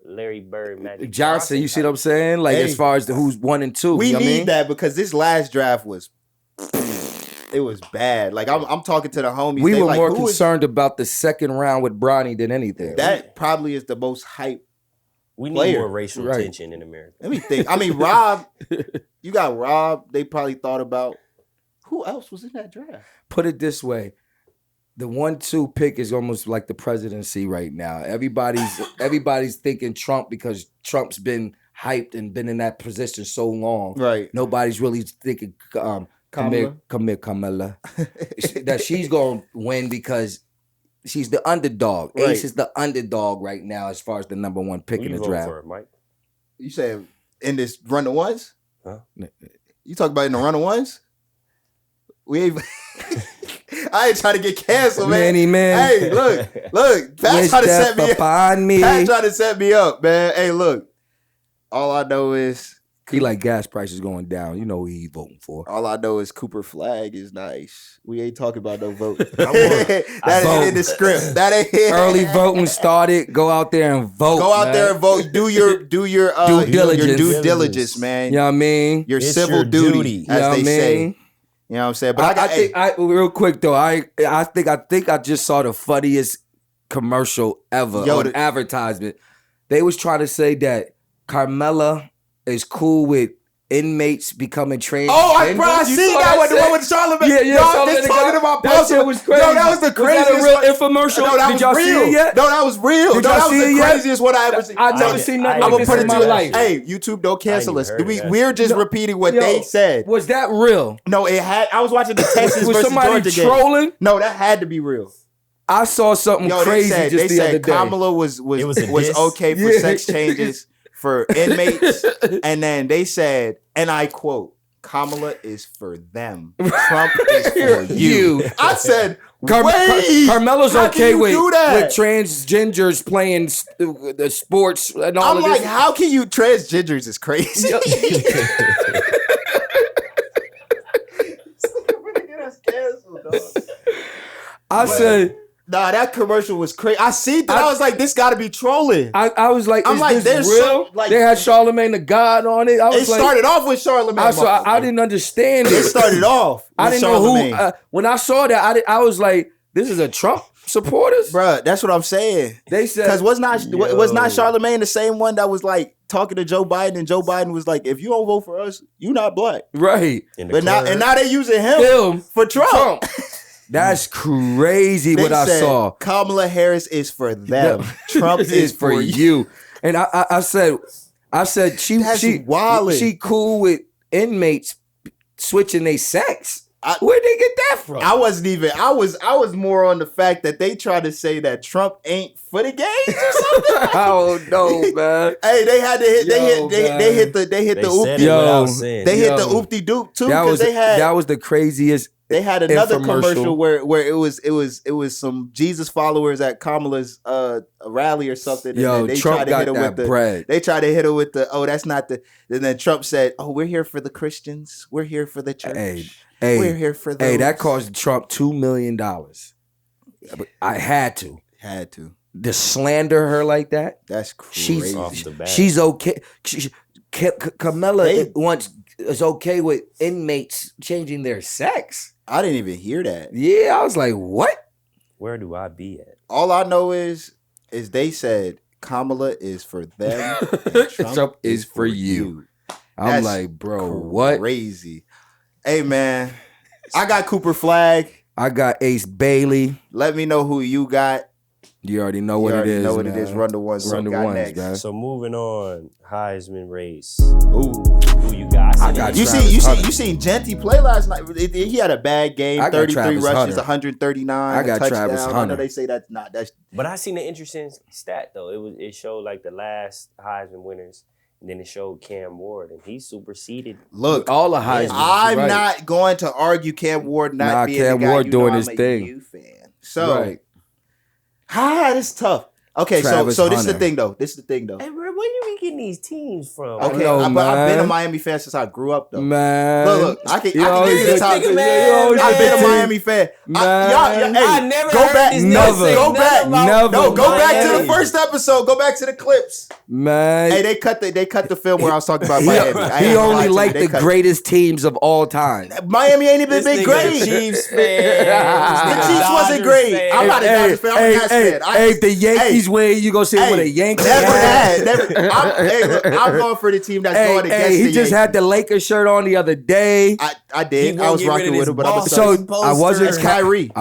Larry Bird, Magic Johnson. You see what I'm saying? Like as far as who's 1 and 2. We you know need that because this last draft was. It was bad. Like I'm talking to the homies. We were like, more concerned about the second round with Bronny than anything. That probably is the most hype. We need player. more racial tension in America. Let me think. I mean, Rob. You got Rob. They probably thought about who else was in that draft. Put it this way. The 1-2 pick is almost like the presidency right now. Everybody's thinking Trump because Trump's been hyped and been in that position so long. Right. Nobody's really thinking Kamala that she's going to win because she's the underdog. Right. Ace is the underdog right now as far as the number 1 pick in the draft. For it, Mike? You said in this run the ones? Huh? You talk about in the run the ones? We ain't. I ain't trying to get canceled, man. Hey, look. Pat trying to set me up. Pat trying to set me up, man. Hey, look. All I know is he like gas prices going down. You know who he voting for. All I know is Cooper Flagg is nice. We ain't talking about no vote. That ain't in the script. That ain't early voting started. Go out there and vote. Go out there and vote. Do your due diligence, man. You know what I mean? Your civil duty, as they say. You know what I'm saying? But I think real quick though, I think I just saw the funniest commercial ever on advertisement. They was trying to say that Carmella is cool with inmates becoming transgender. I see that one, the one with Charlamagne. Yeah, Y'all just talking about that shit was crazy. Yo, that was the craziest. Was that a real infomercial? No, that Did y'all was real. see it yet? No, that was real. Did no, y'all that was see the it yet? craziest one I ever seen. I've never seen nothing like this in my life. Hey, YouTube, don't cancel us. We're just repeating what they said. Was that real? No, it had. I was watching the Texas was versus somebody Georgia trolling? Game. No, that had to be real. I saw something crazy just the other day. Kamala was okay for sex changes for inmates, and then they said, and I quote, Kamala is for them. Trump is for you. I said, Carmelo's okay with transgenders playing the sports and all of this. I'm like, how can you? Transgenders is crazy. I said, nah, that commercial was crazy. I see that. I was like, this got to be trolling. I was like, is this real? They had Charlamagne the God on it. It started off with Charlamagne. I didn't understand it. It started off. I didn't know who. When I saw that, I was like, this is a Trump supporters, bruh. That's what I'm saying. They said because was not Charlamagne the same one that was like talking to Joe Biden, and Joe Biden was like, if you don't vote for us, you not black, right? But now they using him for Trump. That's crazy. What I saw. Kamala Harris is for them. Trump is for you. And I said she cool with inmates switching their sex. Where'd they get that from? I wasn't even. I was more on the fact that they tried to say that Trump ain't for the gays or something. I don't know, man. Hey, they had to hit. They hit the oopty. They hit the oopty doop too because that was the craziest. They had another commercial where it was some Jesus followers at Kamala's rally or something. Yo, and they Trump tried to got hit her that with bread. They tried to hit her with that's not the. And then Trump said, "Oh, we're here for the Christians. We're here for the church. We're here for those." Hey, that cost Trump $2 million. I had to. To slander her like that. That's crazy. She's okay. Kamala is okay with inmates changing their sex. I didn't even hear that. Yeah, I was like, what? Where do I be at? All I know is they said Kamala is for them and Trump is for you. I'm like, bro, what? Crazy. Hey, man, I got Cooper Flagg. I got Ace Bailey. Let me know who you got. You already know what it is. Run the ones. Run the ones, next. man. So moving on, Heisman race. Ooh, who you got? You seen Genty play last night? He had a bad game. 33 rushes, 139. I got touchdown. Travis Hunter. I know they say that's. But I seen an interesting stat though. It showed like the last Heisman winners, And then it showed Cam Ward, and he superseded. Look, all the Heisman. I'm not going to argue Cam Ward not being Cam the guy. Ward you doing know his I'm a thing. U fan. So, this is tough. Okay, so this is the thing though. Hey, bro, where you be getting these teams from? Okay, I've been a Miami fan since I grew up though. Man, look, I can give you the top. Man, I've been a Miami fan. I never go heard back. this Go back. Never. Go back to the first episode. Go back to the clips. Man, hey, they cut the film where I was talking about Miami. He only liked the greatest teams of all time. Miami ain't even been great. Chiefs fan. The Chiefs wasn't great. I'm not a Dodgers fan. I'm a Nats fan. Hey, the Yankees win. You gonna say what a Yankee? Never. I'm going for the team that's going against the Yankees. He just had the Lakers shirt on the other day. I did. I was rocking with him, but I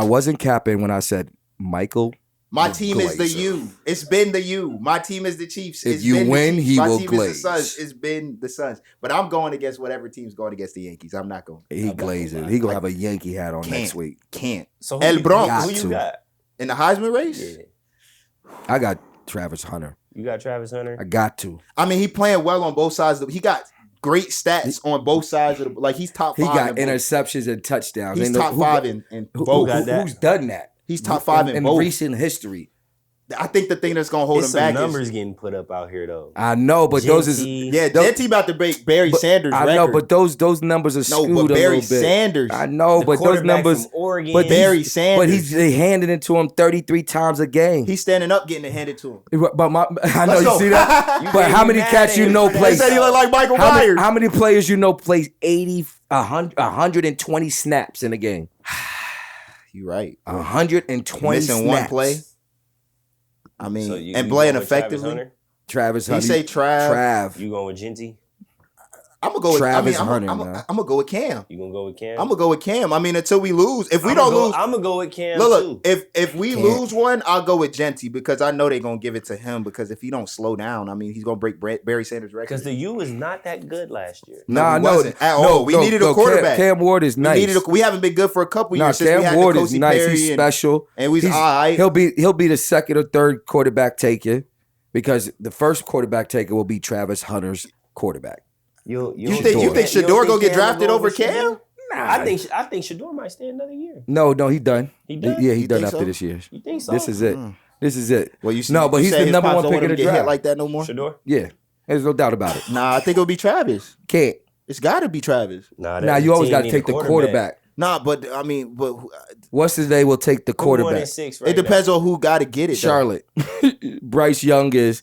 wasn't capping when I said Michael. My team is the U. It's been the U. My team is the Chiefs. If you win, he will glaze. My team is the Suns. It's been the Suns. But I'm going against whatever team's going against the Yankees. I'm not going. He glazing. He gonna have a Yankee hat on next week. Can't. So El Bronx. Who you got? In the Heisman race? Yeah. I got Travis Hunter. You got Travis Hunter? I got to. I mean, he playing well on both sides. He got great stats on both sides of the. Like he's top 5. He got interceptions and touchdowns. He's top 5 in both. Who's done that? He's top 5 in both. Recent history. I think the thing that's gonna hold him back numbers getting put up out here though. I know, but those is Genty about to break Barry Sanders' record. I know, but those numbers are skewed but Barry a little bit. Sanders. I know, but those numbers. From Oregon. But Barry Sanders. But he's handing it to him 33 times a game. He's standing up, getting it handed to him. But I know you see that. But how many cats you know play? They said he looked like Michael Myers. How many players you know plays 120 snaps in a game? You're right. 120 missing snaps. one play. I mean, so and playing effectively. Travis Hunter. He say Trav. You going with Genty? I'm gonna go with Travis Hunter. I'm gonna go with Cam. You gonna go with Cam? I'm gonna go with Cam. I mean, until we lose. If we don't lose, I'm gonna go with Cam. Look, too. if we lose one, I'll go with Genty because I know they're gonna give it to him because if he don't slow down, I mean, he's gonna break Barry Sanders' record. Because the U is not that good last year. No, at all. We needed a quarterback. Cam Ward is nice. We haven't been good for a couple years. Since Cam we had Ward is nice. Perry He's special, and he's all right. He'll be the second or third quarterback taker because the first quarterback taker will be Travis Hunter's quarterback. You think Shador gonna get drafted over Cam? Nah, I think Shador might stay another year. No, he done. He done? Yeah, he done after this year. You think so? This is it. This is it. Well, he's the number one pick of the draft. Hit like that no more. Shador? Yeah, there's no doubt about it. Nah, I think it'll be Travis. Can't. It's got to be Travis. Nah, you always got to take the quarterback. Nah, but I mean, what's his name will take the quarterback. It depends on who got to get it. Charlotte. Bryce Young is.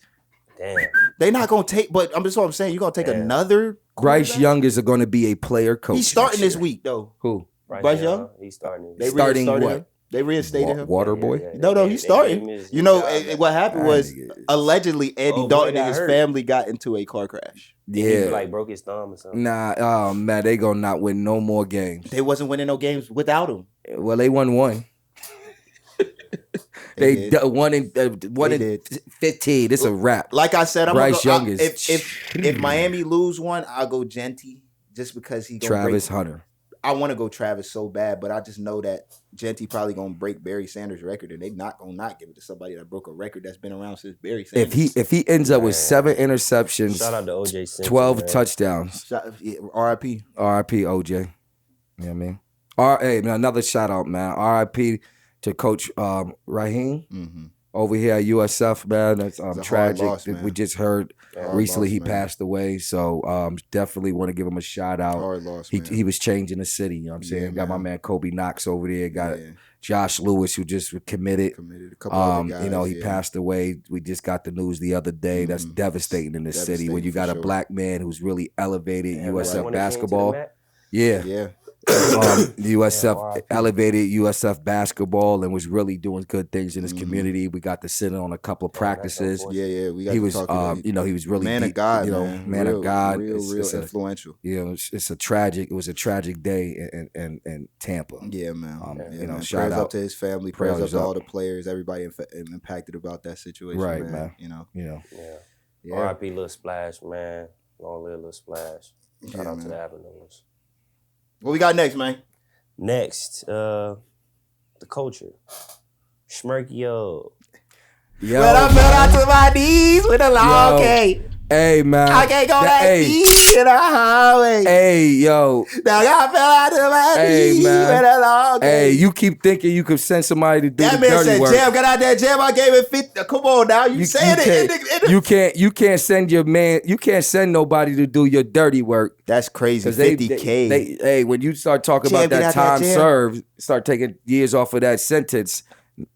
Damn. They not gonna take, but that's what I'm saying. You're gonna take another. Bryce Young is going to be a player coach. He's starting this week though. Who? Bryce Young. He's starting. They starting what? Him. They reinstated him. Waterboy. No, he's starting. You know what happened was allegedly Andy Dalton and his family got into a car crash. Yeah, he like broke his thumb or something. Nah, oh man, they gonna not win no more games. They wasn't winning no games without him. Well, they won one. They won in 15. It's a wrap. Like I said, Bryce Young is. If Miami lose one, I'll go Genty just because he Travis Hunter. I want to go Travis so bad, but I just know that Genty probably gonna break Barry Sanders' record, and they not gonna not give it to somebody that broke a record that's been around since Barry Sanders. If he ends up with 7 interceptions, shout out to OJ Simpson, 12 touchdowns. R.I.P. R.I.P. OJ. You know what I mean? Hey, man, another shout out, man. R.I.P. to Coach Raheem over here at USF, man. That's tragic. Loss, man. We just heard recently he passed away, so definitely want to give him a shout out. Hard loss, he was changing the city, you know what I'm saying? Got my man Kobe Knox over there, got Josh Lewis, who just committed a couple other guys, he passed away. We just got the news the other day. That's devastating in the city when you got a black man who's really elevated USF basketball. Yeah. USF elevated USF basketball and was really doing good things in his community. We got to sit in on a couple of practices. We got he was, he was really man of God, man of God, real influential. It was a tragic day in Tampa. Yeah, man. Shout prayers out up to his family. Prayers up to all the players. Everybody impacted about that situation. Right, man. R.I.P. Lil Splash, man. Long live Lil Splash. Shout out to the Avenues. What we got next, man? Next, the culture. Schmirkio. But I fell out to my knees with a long K. Hey, man. I can't go that deep in the highway. Hey, yo. Now I fell out of my knees. Hey, you keep thinking you could send somebody to do that the man dirty said, work. Jam, got out that jam. I gave it 50. Come on now. You said it. You can't send your man. You can't send nobody to do your dirty work. That's crazy. 50K. Hey, when you start talking about that time served, start taking years off of that sentence,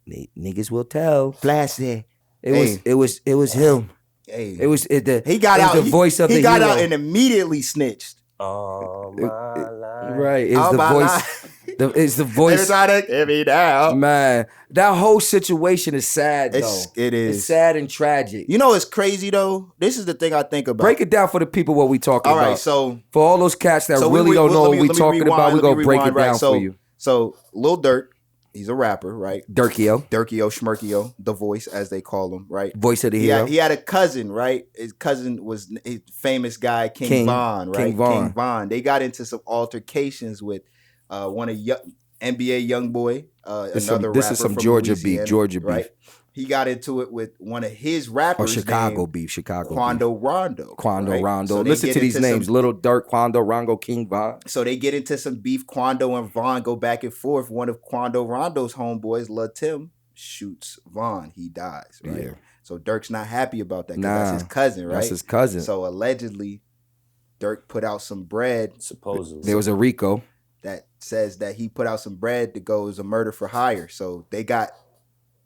niggas will tell. Blast it. It was him. Hey, it was he got out. The voice of he the got hero. out and immediately snitched. All my life. Right, it's the voice. It's the voice. Everybody to get me down. Man, that whole situation is sad, though. It is. It's sad and tragic. You know what's crazy, though? This is the thing I think about. Break it down for the people what we talking about. All right, so... For all those cats that really don't know what we talking about, we're going to break it down for you. So, Lil Durk, he's a rapper, right? Durkio, Schmirkio, the voice, as they call him, right? Voice of the hero. He had a cousin, right? His cousin was a famous guy, King Von, right? King Von. They got into some altercations with one of NBA young boy, another rapper. This is some Georgia beef, right? He got into it with one of his rappers. Chicago beef. Quando Rondo. Rondo. So listen to these names: Lil Durk, Quando, Rondo, King Von. So they get into some beef. Quando and Von go back and forth. One of Quando Rondo's homeboys, Lil Tim, shoots Von. He dies. Right. Yeah. So Durk's not happy about that because that's his cousin, right? That's his cousin. So allegedly, Durk put out some bread. Supposedly, there was a RICO that says that he put out some bread to go as a murder for hire. So they got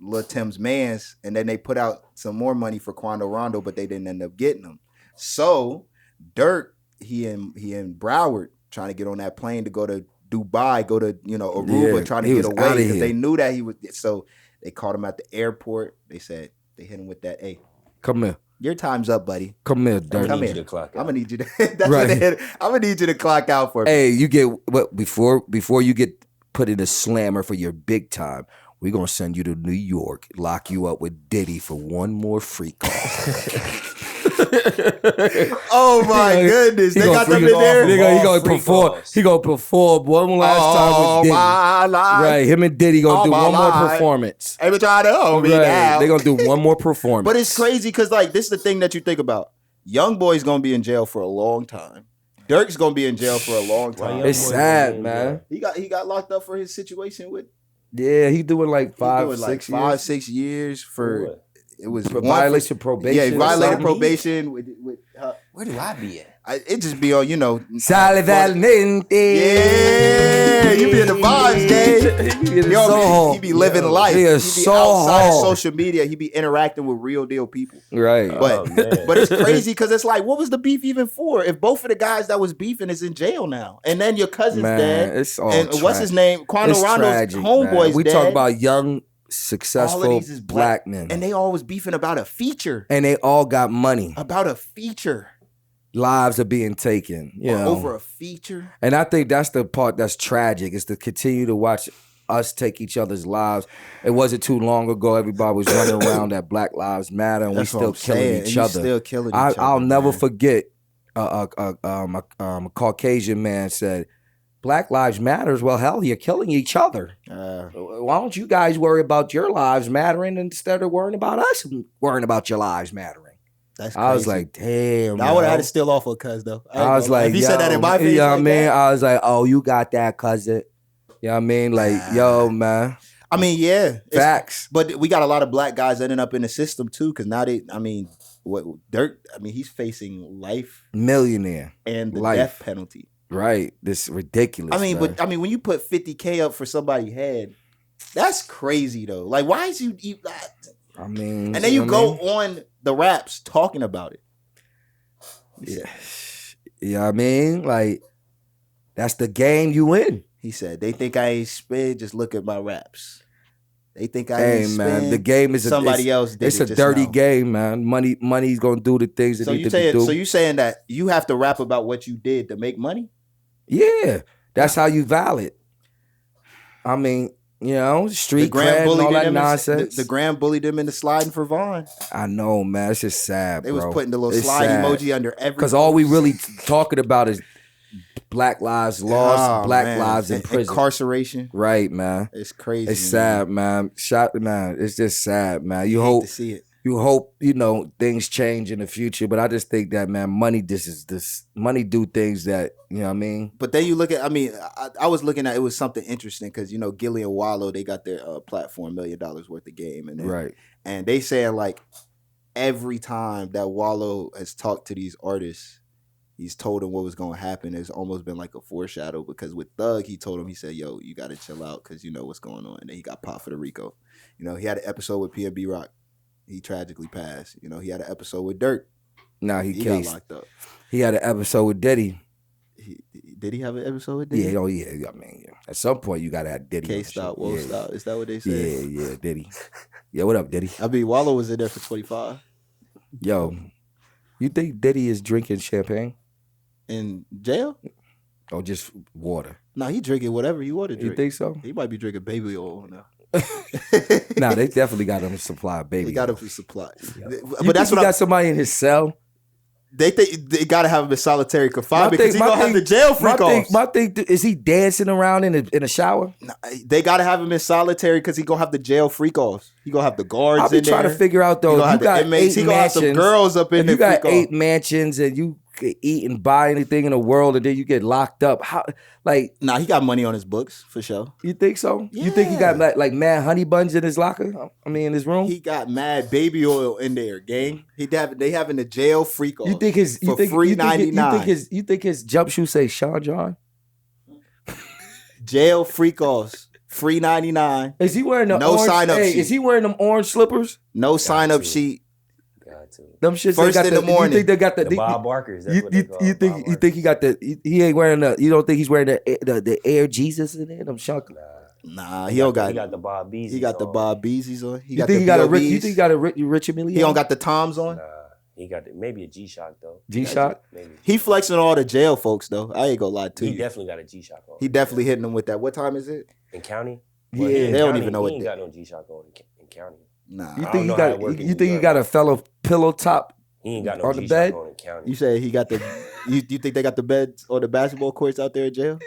Lil Tim's mans, and then they put out some more money for Quando Rondo, but they didn't end up getting them. So Durk, he in Broward trying to get on that plane to go to Dubai, go to Aruba, trying to get away because they knew that he was. So they caught him at the airport. They said they hit him with that. Hey, come here. Your time's up, buddy. Come here, Durk. Come here. I'm gonna need you to. That's right. I'm gonna need you to clock out for me. Hey, you get what before you get put in a slammer for your big time. We're going to send you to New York, lock you up with Diddy for one more free call. Oh, my goodness. They got them in there? He going to perform. He going to perform one last time with Diddy. My life. Right. Him and Diddy going to do one more performance. Every time they hold me down. They're going to do one more performance. But it's crazy because, this is the thing that you think about. Young boy's going to be in jail for a long time. Durk's going to be in jail for a long time. It's sad, man. He got locked up for his situation with... Yeah, he doing like 6 years for it was violation of probation. Yeah, he violated probation with where do I be at? It just be on, Sally Valente. Yeah, you be in the vibes, gang. He be living life. He be outside of social media. He be interacting with real deal people. Right. But it's crazy because it's like, what was the beef even for? If both of the guys that was beefing is in jail now, and then your cousin's dead, it's all and what's his name? Quando Rondo's homeboy's we dead. talk about young, successful black men, and they all was beefing about a feature, and they all got money about a feature. Lives are being taken, over a feature. And I think that's the part that's tragic, is to continue to watch us take each other's lives. It wasn't too long ago everybody was running around that Black Lives Matter, and that's we still killing each other. I'll never forget a Caucasian man said, Black Lives Matters. Well, hell, you're killing each other. Why don't you guys worry about your lives mattering instead of worrying about us worrying about your lives mattering? That's crazy. I was like, damn. I would have had to steal off a cuz though. I was like, if he said that in my face, I was like, oh, you got that, cousin. You know what I mean? Like, yo, man. I mean, yeah. Facts. But we got a lot of black guys ending up in the system too, because now what Durk, he's facing life. Millionaire. And the death penalty. Right. This is ridiculous. When you put 50K up for somebody's head, that's crazy though. Like, why is you that? And then you go on the raps talking about it. Yeah. Like, that's the game you in. He said, they think I ain't spin, just look at my raps. They think I ain't spin. Man, the game is somebody else did it's a dirty game, man. Money's gonna do the things that need to be do. So you saying that you have to rap about what you did to make money? Yeah. That's how you valid. Street cred and all that nonsense. The Gram bullied him into sliding for Vaughn. I know, man. It's just sad, They was putting the little slide emoji under every... Because all we really talking about is Black lives lost, Black lives in prison. Incarceration. Right, man. It's crazy. It's sad, man. It's just sad, man. You hate to see it. you hope, things change in the future. But I just think that, man, money do things that, you know what I mean? But then you look at, I was looking at, it was something interesting because, Gilly and Wallow, they got their platform, $1 million worth of game. Right. And they saying like every time that Wallow has talked to these artists, he's told them what was going to happen. It's almost been like a foreshadow because with Thug, he told him, he said, yo, you got to chill out because you know what's going on. And then he got popped for the Rico. He had an episode with PNB Rock. He tragically passed. He had an episode with Durk. Nah, he got locked up. He had an episode with Diddy. Did he have an episode with Diddy? Yeah, I mean, at some point you gotta have Diddy. K-Stop, won't stop. Is that what they said? Yeah, Diddy. Yeah, what up, Diddy? Wallow was in there for 25. Yo, you think Diddy is drinking champagne? In jail? Or just water? Nah, he drinking whatever you want to drink. You think so? He might be drinking baby oil now. Nah, they definitely got him supply baby. They got him for supply. Yeah. But that's what got somebody in his cell. They think they gotta have him in solitary confinement because he gonna have the jail freak offs. My thing is he dancing around in a shower? Nah, they gotta have him in solitary because he gonna have the jail freak offs. He gonna have the guards. I'll be trying to figure out though. You got inmates. He gonna have some girls up in there. You got 8 mansions and you could eat and buy anything in the world and then you get locked up. How? Like, nah, he got money on his books for sure. You think so? Yeah. You think he got like mad honey buns in his locker? In his room. He got mad baby oil in there, gang. They having the jail freak off. You think his for free $99? You think his jump shoe say Sean John? Jail freak offs. Free $99. Is he wearing the no orange, sign up sheet? Is he wearing them orange slippers? No sign up sheet. Them shits first in the morning. You think they got the Bob Barkers? You think he got the? He ain't wearing the. You don't think he's wearing the Air Jesus in there? Them shunk. Nah, he don't got. He got the Bob Beezies. He got the Bob Beezies on. You think he got a rich? You think he got a rich Emilio? He don't got the Toms on. Nah, he got maybe a G-Shock though. G-Shock. Maybe. He flexing all the jail folks though. I ain't gonna lie to you. He definitely got a G-Shock on. He definitely hitting them with that. What time is it? In county? Yeah, they don't even know what. He ain't got no G-Shock on in county. Nah. You think he got? You think he got a fellow pillow top? He ain't got no on G-Shock the bed? on in county. You say he got the. you think they got the beds or the basketball courts out there in jail?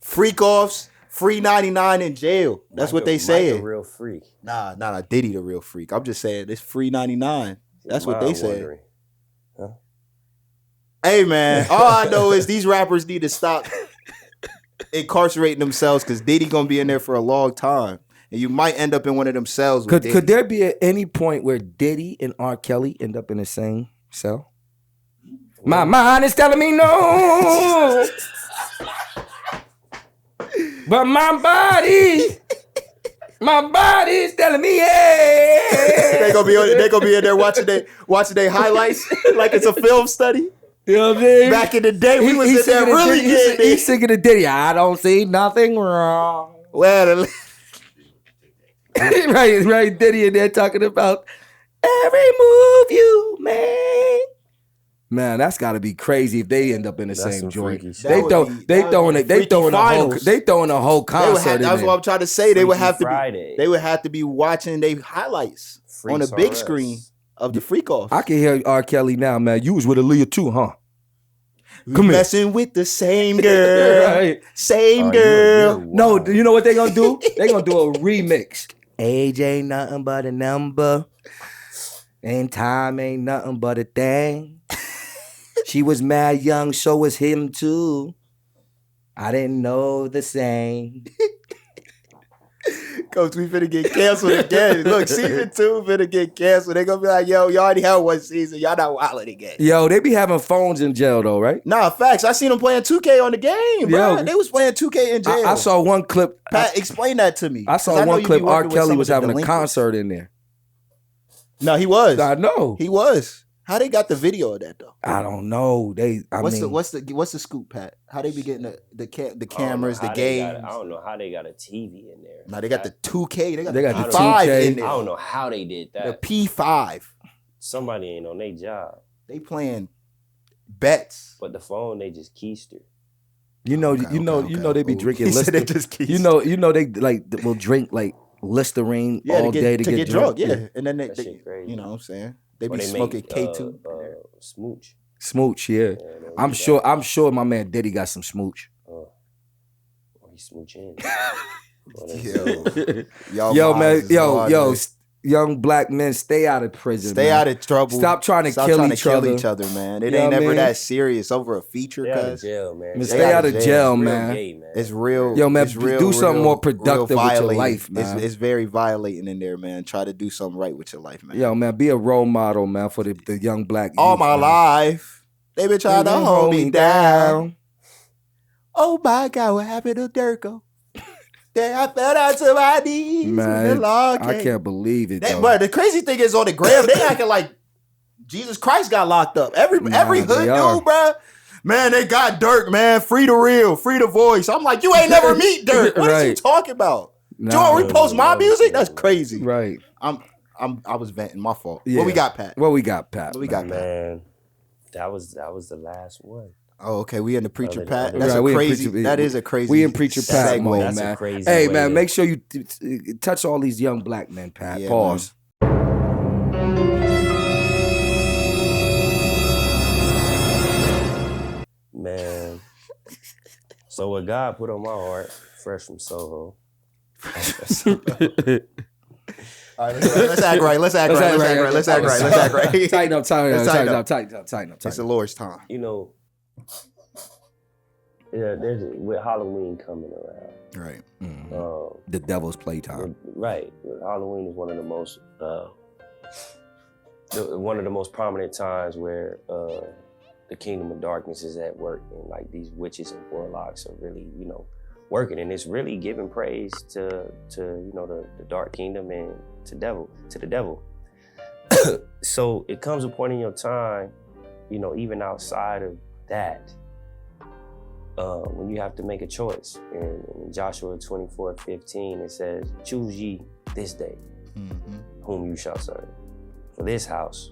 Freak offs, free $99 in jail. That's what they say. The real freak. Nah. Diddy the real freak. I'm just saying it's free $99. That's what they say. Huh? Hey man, all I know is these rappers need to stop incarcerating themselves because Diddy gonna be in there for a long time. And you might end up in one of them cells with Diddy. Could there be at any point where Diddy and R. Kelly end up in the same cell? My mind is telling me no. But my body is telling me yeah. They gonna be in there watching they highlights like it's a film study. You know what I mean? Back in the day, we was in there really getting He's singing the Diddy. I don't see nothing wrong. Well, right, Diddy in there talking about every move you make. Man, that's got to be crazy if they end up in the same joint. They throwing a whole concert. That's what I'm trying to say. They would have to be watching their highlights on the big screen of the freak off. I can hear R. Kelly now, man. You was with Aaliyah too, huh? Come messing with the same girl, right. Same girl. No, you know what they gonna do? They gonna do a remix. Age ain't nothing but a number, and time ain't nothing but a thing. She was mad young, so was him too. I didn't know the same. Coach, we finna get canceled again. Look, season 2 finna get canceled. They gonna be like, yo, y'all already had one season. Y'all not wilding again. Yo, they be having phones in jail though, right? Nah, facts. I seen them playing 2K on the game, bro. Yo, they was playing 2K in jail. I saw one clip. Pat, explain that to me. I saw one clip. R. Kelly was having a concert in there. No, he was. I know. He was. How they got the video of that though? I don't know. What's the scoop, Pat? How they be getting the cameras, the games? I don't know how they got a TV in there. No, they got the 2K. They got the P5 2K. in there. I don't know how they did that. The P5. Somebody ain't on their job. They playing bets. But the phone they just keister. You know they be drinking Listerine. You know they like will drink like Listerine all day to get drunk. Yeah, and then they crazy. you know what I'm saying? They be smoking K2. Smooch. Yeah. I'm sure my man Diddy got some smooch. He smooching. Yo, man, yo, young black men, stay out of prison. Stay out of trouble. Stop trying to kill each other, man. It ain't never that serious over a feature, cuz. Stay out of jail, man. Stay out of jail, man. It's real. Yo, man, do something more with productive your life, man. It's very violating in there, man. Try to do something right with your life, man. Yo, man, be a role model, man, for the young black all youth, my man. life, they been trying to hold me down. Oh my God, what happened to Durko? Then I fell down to my knees. Man, I can't believe it. But the crazy thing is, on the gram, they acting like Jesus Christ got locked up. Every hood dude, bro. Man, they got Durk, man. Free the real, free the voice. I'm like, you ain't never meet Durk. What is you talking about? Joe repost my music? That's crazy. Right. I was venting. My fault. Yeah. What we got, Pat? Man, that was the last one. Oh, okay. We in the Preacher Pat. That's crazy. That is a crazy. We in Preacher Pat mode, That's man. A crazy hey, man, make sure you touch all these young black men, Pat. Yeah, pause. Man. So what God put on my heart, fresh from Soho. All right, let's act right. Let's act right. Tighten up. It's the Lord's time. You know, yeah, with Halloween coming around. Right. Mm-hmm. The devil's playtime. Right. Halloween is one of the most prominent times where the kingdom of darkness is at work, and like these witches and warlocks are really, working, and it's really giving praise to the dark kingdom and to the devil. So it comes a point in your time, even outside of that, when you have to make a choice. And in Joshua 24:15, it says, "Choose ye this day whom you shall serve. For this house,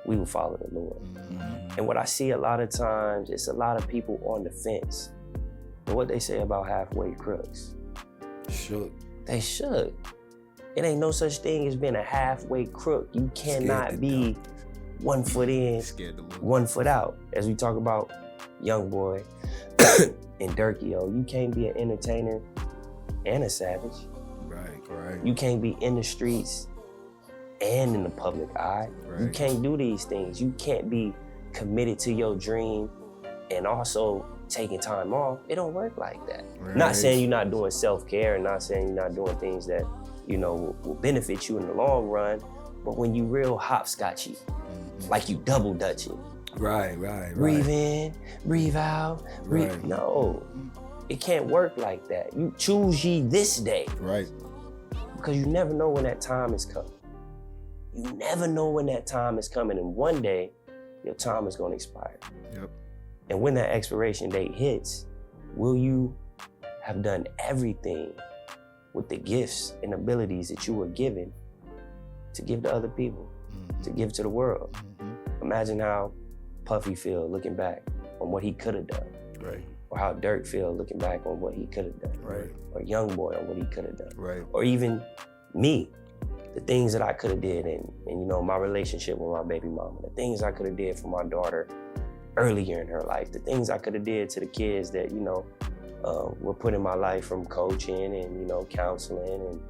we will follow the Lord." And what I see a lot of times, it's a lot of people on the fence. And what they say about halfway crooks. They should. It ain't no such thing as being a halfway crook. You cannot be 1 foot in, 1 foot out. As we talk about Young Boy and Durkio, you can't be an entertainer and a savage. Right. You can't be in the streets and in the public eye. Right. You can't do these things. You can't be committed to your dream and also taking time off. It don't work like that. Right. Not saying you're not doing self-care, and not saying you're not doing things that, will benefit you in the long run, but when you real hopscotchy, like you double dutching. Right. Breathe in, breathe out, breathe. Right. No, it can't work like that. You choose ye this day. Right. Because you never know when that time is coming. You never know when that time is coming, and one day, your time is going to expire. Yep. And when that expiration date hits, will you have done everything with the gifts and abilities that you were given to give to other people, to give to the world? Imagine how Puffy feel looking back on what he could have done. Right. Or how Durk feel looking back on what he could have done. Right. Or Young Boy on what he could have done. Right. Or even me, the things that I could have did, and my relationship with my baby mama, the things I could have did for my daughter earlier in her life, the things I could have did to the kids that, were put in my life from coaching and, counseling and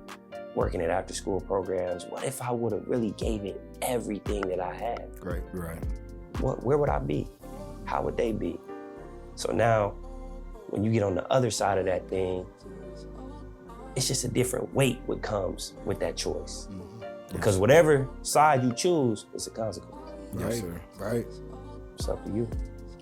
working at after school programs. What if I would have really gave it everything that I had? Right. Where would I be? How would they be? So now, when you get on the other side of that thing, it's just a different weight what comes with that choice. Because whatever side you choose, it's a consequence. Yes, sir. Right. It's up to you.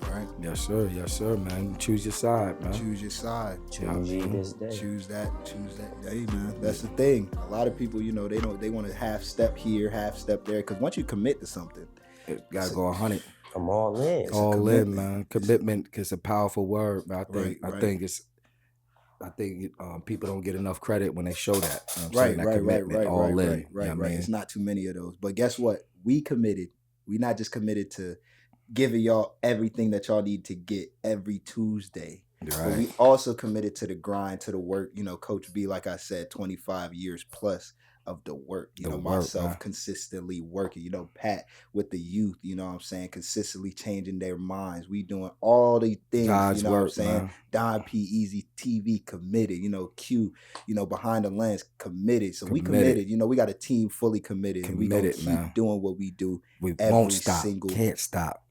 Right. Yes, sir, man. Choose your side, man. Choose your side. Choose you this day. Choose that day, man. That's the thing. A lot of people, they want to half step here, half step there. Because once you commit to something, it gotta go 100. I'm all in. All in, man. Commitment is a powerful word. I think people don't get enough credit when they show that. Right. All in. Right. It's not too many of those. But guess what? We committed. We not just committed to giving y'all everything that y'all need to get every Tuesday. But we also committed to the grind, to the work. You know, Coach B, like I said, 25 years plus of the work. You know, myself consistently working. You know, Pat with the youth, you know what I'm saying, consistently changing their minds. We doing all these things, God's you know work, what I'm saying? Man. Don P, Easy TV committed. You know, Q, you know, behind the lens committed. So we committed. You know, we got a team fully committed. And we gonna keep doing what we do. We won't stop. Can't stop.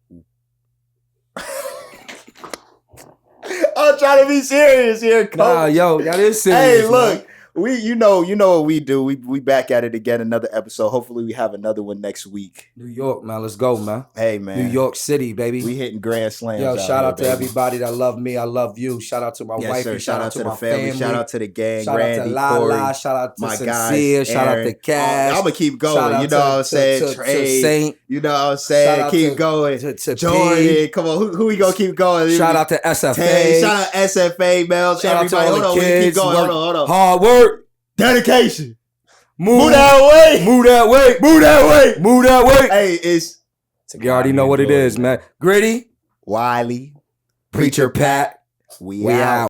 I'm trying to be serious here, Coach. Nah, yo, that is serious. Hey, look, you know what we do. We back at it again, another episode. Hopefully, we have another one next week. New York, man, let's go, man. Hey, man, New York City, baby. We hitting grand slams. Yo, shout out to everybody that love me. I love you. Shout out to my wife. Sir. Shout out to my family. Shout out to the gang. Shout Randy, out to Lala. Corey, shout out to my Sincere. guys, shout out to Cash. I'm gonna keep going. You know what I'm saying? Trey. Saint. You know what I'm saying? Keep going. To Jordan. P. Come on, who we gonna keep going? Shout out to SFA. Tay. Shout out SFA, Mel. Shout everybody. out to all the kids. Keep going. Hold on. Hard work. Dedication. Move that way. Move that way. Move that way. Move that way. Hey, it's you already know what it is, man. Gritty. Wylie. Preacher Pat. We out.